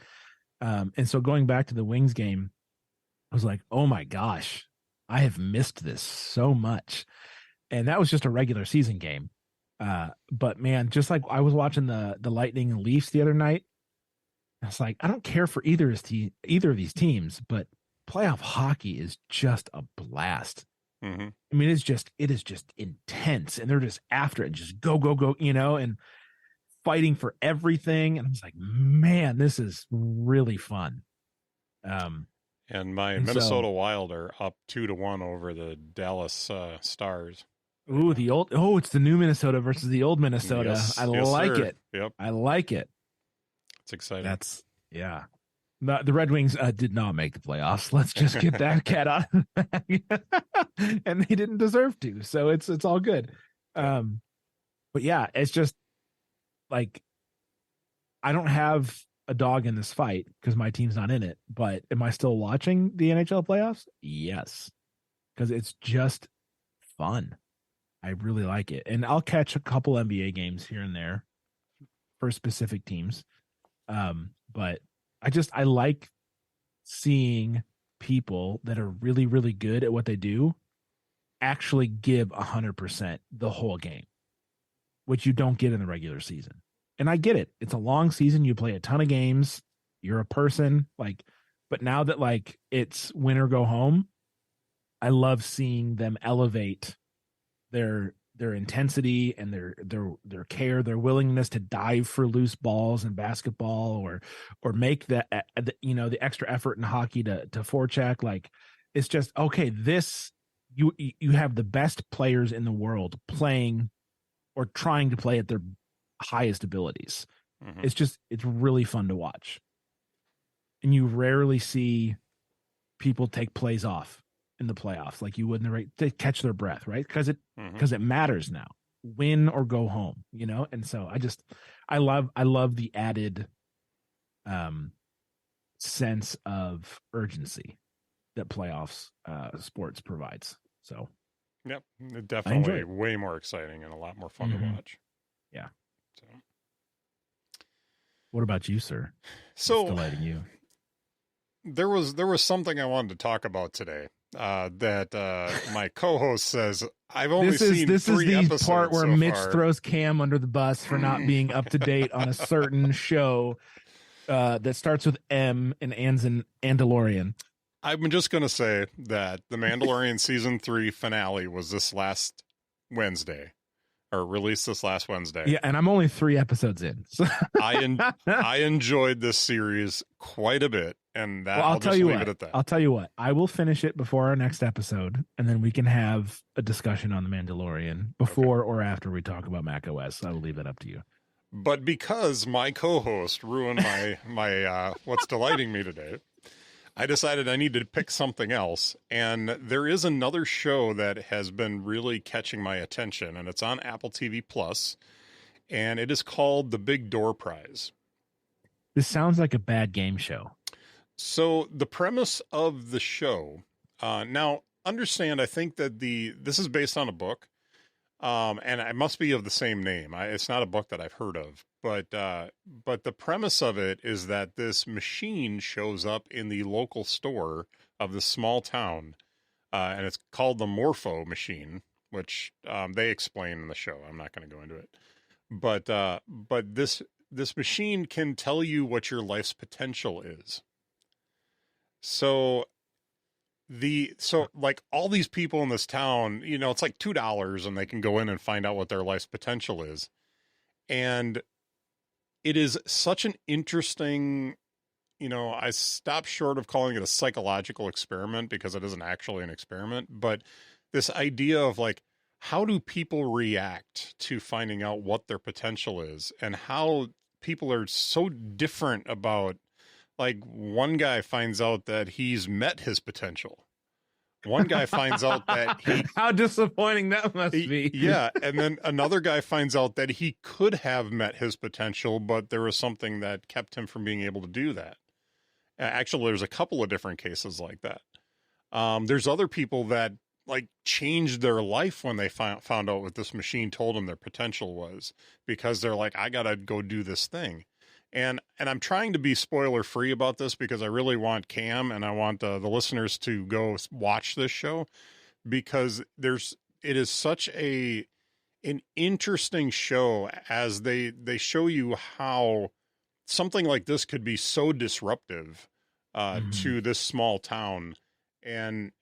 And so going back to the Wings game, I was like, oh my gosh, I have missed this so much. And that was just a regular season game. But man, just I was watching the Lightning and Leafs the other night. I was like, I don't care for either of these teams, but playoff hockey is just a blast. Mm-hmm. I mean, it is just intense, and they're just after it, just go, and fighting for everything. And I was like, man, this is really fun. And Minnesota Wild are up 2-1 over the Dallas Stars. Ooh, it's the new Minnesota versus the old Minnesota. Yes, I like sir. it. Yep. I like it. It's exciting. Yeah. The Red Wings did not make the playoffs. Let's just get that cat out of the bag. And they didn't deserve to. So it's all good. But yeah, it's just I don't have a dog in this fight because my team's not in it. But am I still watching the NHL playoffs? Yes. Because it's just fun. I really like it. And I'll catch a couple NBA games here and there for specific teams. But I like seeing people that are really, really good at what they do actually give 100% the whole game, which you don't get in the regular season. And I get it. It's a long season. You play a ton of games. You're a person but now that it's win or go home, I love seeing them elevate their intensity and their care, their willingness to dive for loose balls in basketball or make the extra effort in hockey to forecheck. It's just, okay, this you have the best players in the world playing or trying to play at their highest abilities. Hmm. It's really fun to watch. And you rarely see people take plays off in the playoffs like you would in the right to catch their breath, right? Hmm. Because it matters now. Win or go home, you know? And so I love the added um sense of urgency that playoffs sports provides. So Yep. I enjoy Definitely it. way more exciting and a lot more fun to Mm-hmm. watch. Yeah. So, What about you, sir? What's so delighting you? there was something I wanted to talk about today. That my co-host says I've only seen This is three the part episodes where so Mitch far. throws Cam under the bus for not being up to date on a certain show that starts with M and ends in Andalorian. I'm just gonna say that the Mandalorian season 3 finale was this last Wednesday, or released this last Wednesday. Yeah, and I'm only 3 episodes in. So I en- I enjoyed this series quite a bit, and well, that I'll just leave it at that. I'll tell you what. I will finish it before our next episode, and then we can have a discussion on the Mandalorian Okay. before or after we talk about Mac OS. I will leave that up to you. But because my co-host ruined my what's delighting me today, I decided I needed to pick something else. And there is another show that has been really catching my attention, and it's on Apple TV Plus, and it is called The Big Door Prize. This sounds like a bad game show. So the premise of the show, now understand, I think that this is based on a book, and it must be of the same name. It's not a book that I've heard of, but the premise of it is that this machine shows up in the local store of this small town, and it's called the Morpho machine, which they explain in the show. I'm not going to go into it, but this machine can tell you what your life's potential is. So like all these people in this town, it's like $2 and they can go in and find out what their life's potential is. And it is such an interesting, I stop short of calling it a psychological experiment because it isn't actually an experiment, but this idea of like, how do people react to finding out what their potential is, and how people are so different about, like, one guy finds out that he's met his potential. One guy finds out that how disappointing that must be. yeah, and then another guy finds out that he could have met his potential, but there was something that kept him from being able to do that. Actually, there's a couple of different cases like that. There's other people that like changed their life when they found out what this machine told them their potential was, because they're like, I gotta go do this thing. And I'm trying to be spoiler free about this because I really want Cam and I want the listeners to go watch this show, because it is such an interesting show, as they show you how something like this could be so disruptive Mhm. to this small town. And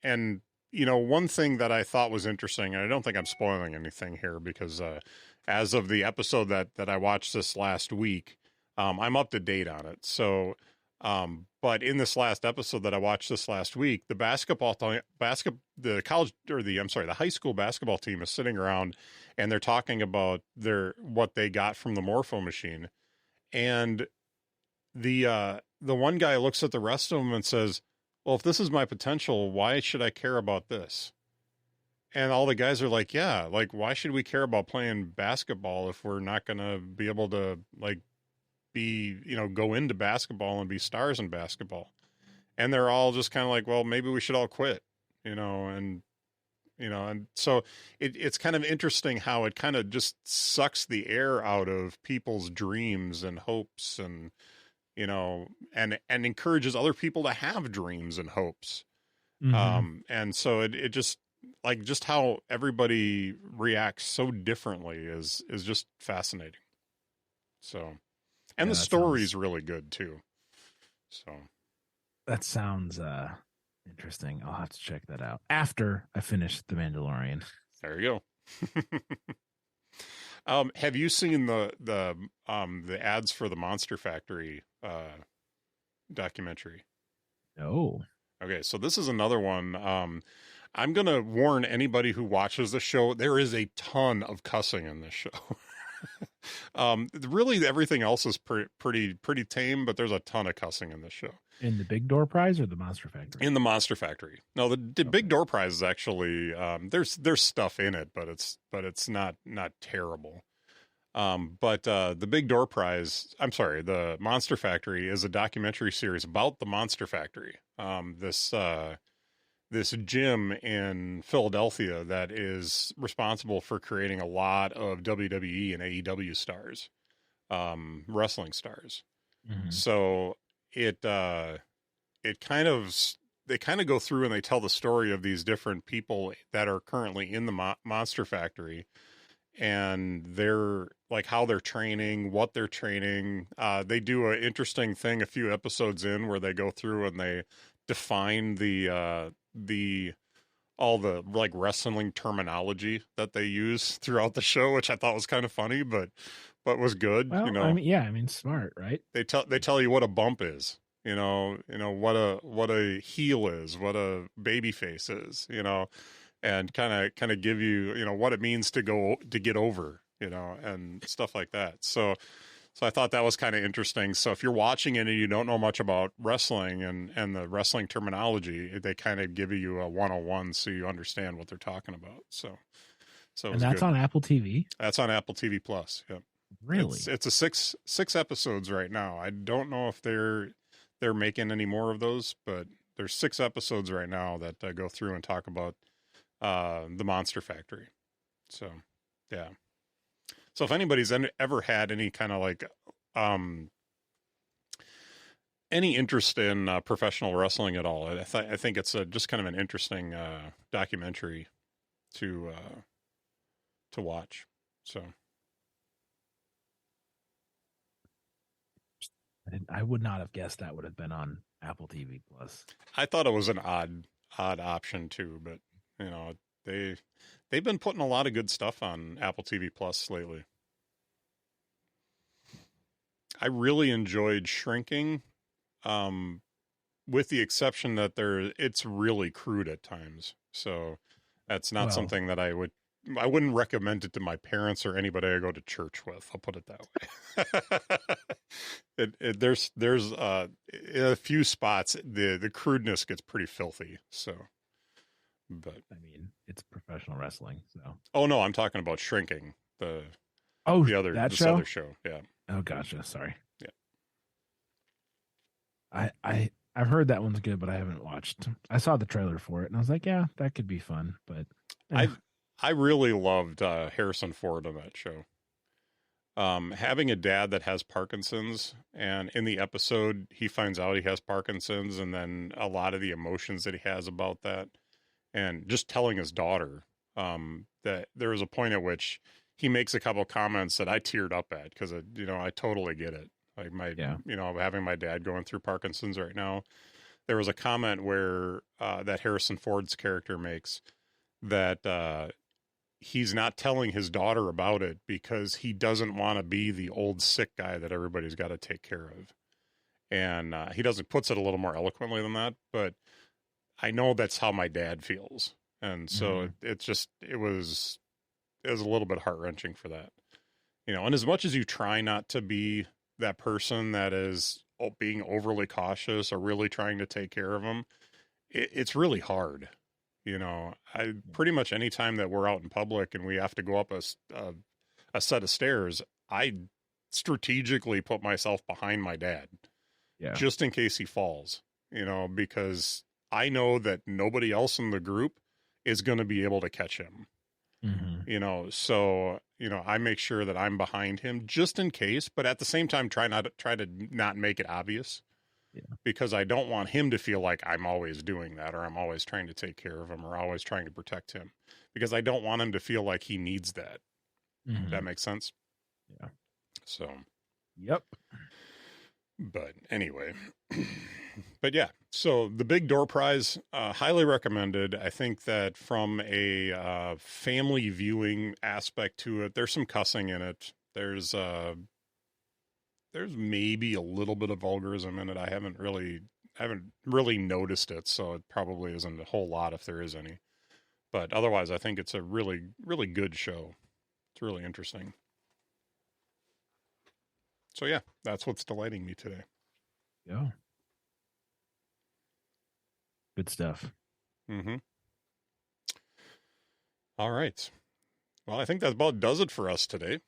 one thing that I thought was interesting, and I don't think I'm spoiling anything here because as of the episode that I watched this last week, I'm up to date on it. So, but in this last episode that I watched this last week, the the high school basketball team is sitting around and they're talking about what they got from the Morpho machine. And the one guy looks at the rest of them and says, well, if this is my potential, why should I care about this? And all the guys are like, yeah, like, why should we care about playing basketball if we're not going to be able to, like, go into basketball and be stars in basketball? And they're all just kind of like, well, maybe we should all quit, and so it's kind of interesting how it kind of just sucks the air out of people's dreams and hopes, and and encourages other people to have dreams and hopes. Mhm. And so it just, like, just how everybody reacts so differently is just fascinating. So, and Yeah, the story's really good too. So, that sounds interesting. I'll have to check that out after I finish The Mandalorian. there you go. Have you seen the ads for the Monster Factory documentary? No. Okay, so this is another one. I'm going to warn anybody who watches the show, there is a ton of cussing in this show. Really, everything else is pretty tame, but there's a ton of cussing in this show. In the Big Door Prize or the Monster Factory? In the Monster Factory. No, the Okay. Big Door Prize is actually there's stuff in it, but it's not terrible. But the Big Door Prize, I'm sorry, the Monster Factory is a documentary series about the Monster Factory. This gym in Philadelphia that is responsible for creating a lot of WWE and AEW stars, wrestling stars. Mm-hmm. So it kind of they kind of go through and they tell the story of these different people that are currently in the Monster Factory, and they're like how they're training, what they're training. They do an interesting thing a few episodes in where they go through and they define the all the like wrestling terminology that they use throughout the show, which I thought was kind of funny, but was good. Well, You know, I mean, yeah, I mean, smart, right? they tell you what a bump is. You know what a heel is, what a baby face is. You know, and kind of give you what it means to get over. You know, and stuff like that. So I thought that was kind of interesting. So if you're watching it and you don't know much about wrestling and the wrestling terminology, they kind of give you a 101 so you understand what they're talking about. So it And was that's good. on Apple TV. That's on Apple TV Plus. Yep. Really? It's a six episodes right now. I don't know if they're making any more of those, but there's 6 episodes right now that go through and talk about the Monster Factory. So yeah. So if anybody's ever had any kind of like any interest in professional wrestling at all, I think it's just kind of an interesting documentary to watch. So I would not have guessed that would have been on Apple TV Plus. I thought it was an odd option too, but they've been putting a lot of good stuff on Apple TV Plus lately. I really enjoyed Shrinking, with the exception that it's really crude at times. So that's not something that I wouldn't recommend it to my parents or anybody I go to church with. I'll put it that way. There's in a few spots the crudeness gets pretty filthy. So, but I mean, it's professional wrestling. So. Oh no, I'm talking about Shrinking. The this other show. Yeah. Oh gotcha. Sorry. Yeah. I've heard that one's good, but I haven't watched. I saw the trailer for it and I was like, yeah, that could be fun. But I really loved Harrison Ford on that show. Having a dad that has Parkinson's, and in the episode he finds out he has Parkinson's, and then a lot of the emotions that he has about that, and just telling his daughter that there was a point at which he makes a couple comments that I teared up at because I totally get it. Like having my dad going through Parkinson's right now. There was a comment where that Harrison Ford's character makes that he's not telling his daughter about it because he doesn't want to be the old sick guy that everybody's got to take care of. And he puts it a little more eloquently than that, but I know that's how my dad feels. And so it was a little bit heart wrenching for that, and as much as you try not to be that person that is being overly cautious or really trying to take care of them, it's really hard. I pretty much any time that we're out in public and we have to go up a set of stairs, I strategically put myself behind my dad, just in case he falls, because I know that nobody else in the group is going to be able to catch him. So I make sure that I'm behind him just in case, but at the same time, try to not make it obvious. Because I don't want him to feel like I'm always doing that, or I'm always trying to take care of him, or always trying to protect him, because I don't want him to feel like he needs that. That makes sense. Yeah. So. Yep. But anyway, but yeah, so the Big Door Prize, highly recommended. I think that from a family viewing aspect to it, there's some cussing in it. There's maybe a little bit of vulgarism in it. I haven't really noticed it, so it probably isn't a whole lot if there is any. But otherwise, I think it's a really, really good show. It's really interesting. So yeah, that's what's delighting me today. Yeah. Good stuff. Mm-hmm. All right. Well, I think that about does it for us today.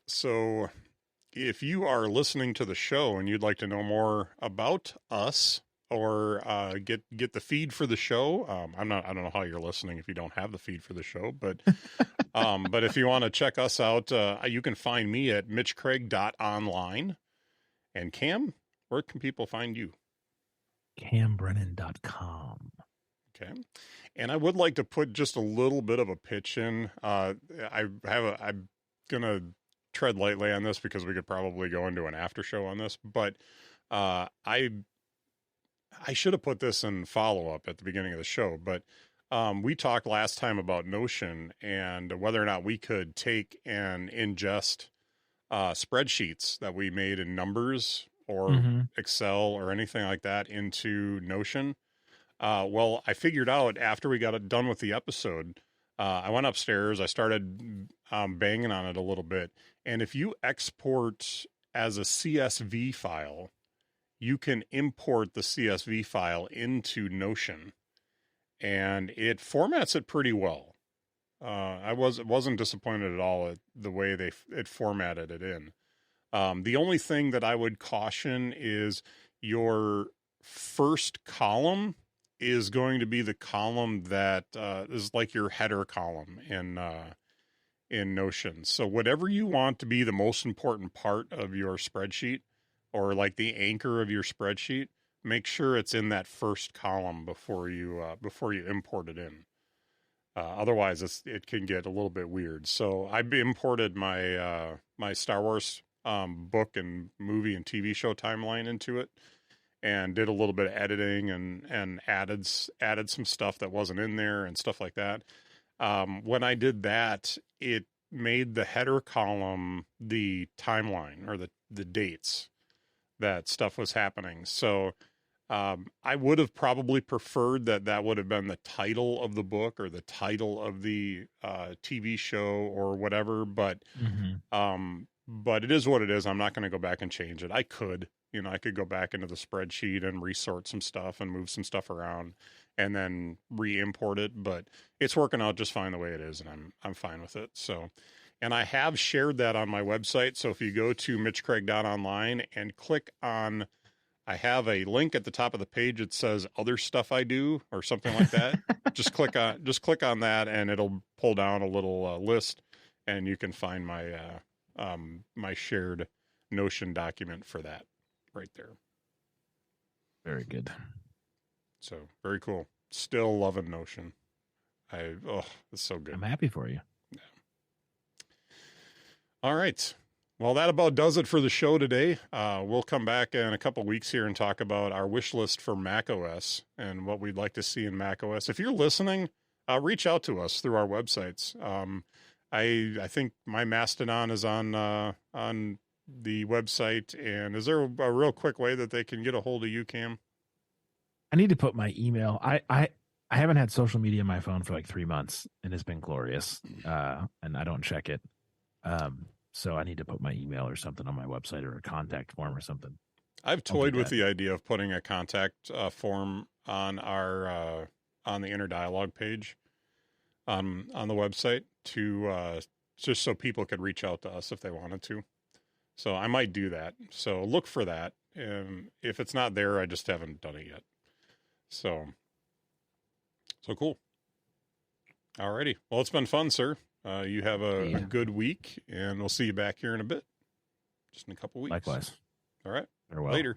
So if you are listening to the show and you'd like to know more about us or get the feed for the show, I don't know how you're listening if you don't have the feed for the show, but if you want to check us out, you can find me at mitchcraig.online. And Cam, where can people find you? CamBrennan.com. Okay. And I would like to put just a little bit of a pitch in. I'm gonna tread lightly on this because we could probably go into an after show on this, but I should have put this in follow up at the beginning of the show. But we talked last time about Notion and whether or not we could take and ingest spreadsheets that we made in Numbers or Excel or anything like that into Notion. Well, I figured out after we got it done with the episode, I went upstairs, I started banging on it a little bit. And if you export as a CSV file, you can import the CSV file into Notion and it formats it pretty well. I wasn't disappointed at all at the way it formatted it in. The only thing that I would caution is your first column is going to be the column that is like your header column in Notion. So whatever you want to be the most important part of your spreadsheet or like the anchor of your spreadsheet, make sure it's in that first column before you import it in. Otherwise, it can get a little bit weird. So I imported my my Star Wars book and movie and TV show timeline into it, and did a little bit of editing and added some stuff that wasn't in there and stuff like that. When I did that, it made the header column the timeline or the dates that stuff was happening. So I would have probably preferred that would have been the title of the book or the title of the TV show or whatever. But it is what it is. I'm not going to go back and change it. I could go back into the spreadsheet and resort some stuff and move some stuff around and then re-import it. But it's working out just fine the way it is, and I'm fine with it. So, and I have shared that on my website. So if you go to mitchcraig.online and click on, I have a link at the top of the page. It says other stuff I do or something like that. just click on that and it'll pull down a little list and you can find my, my shared Notion document for that right there. Very good. So very cool. Still loving Notion. It's so good. I'm happy for you. Yeah. All right. Well, that about does it for the show today. We'll come back in a couple weeks here and talk about our wish list for macOS and what we'd like to see in macOS. If you're listening, reach out to us through our websites. I think my Mastodon is on the website. And is there a real quick way that they can get a hold of you, Cam? I need to put my email. I haven't had social media on my phone for like 3 months, and it's been glorious. And I don't check it. So I need to put my email or something on my website or a contact form or something. I've toyed with the idea of putting a contact form on our on the inner dialogue page on the website to just so people could reach out to us if they wanted to. So I might do that. So look for that. And if it's not there, I just haven't done it yet. So cool. Alrighty. Well, it's been fun, sir. You have a good week, and we'll see you back here in a bit. Just in a couple weeks. Likewise. All right. Farewell. Later.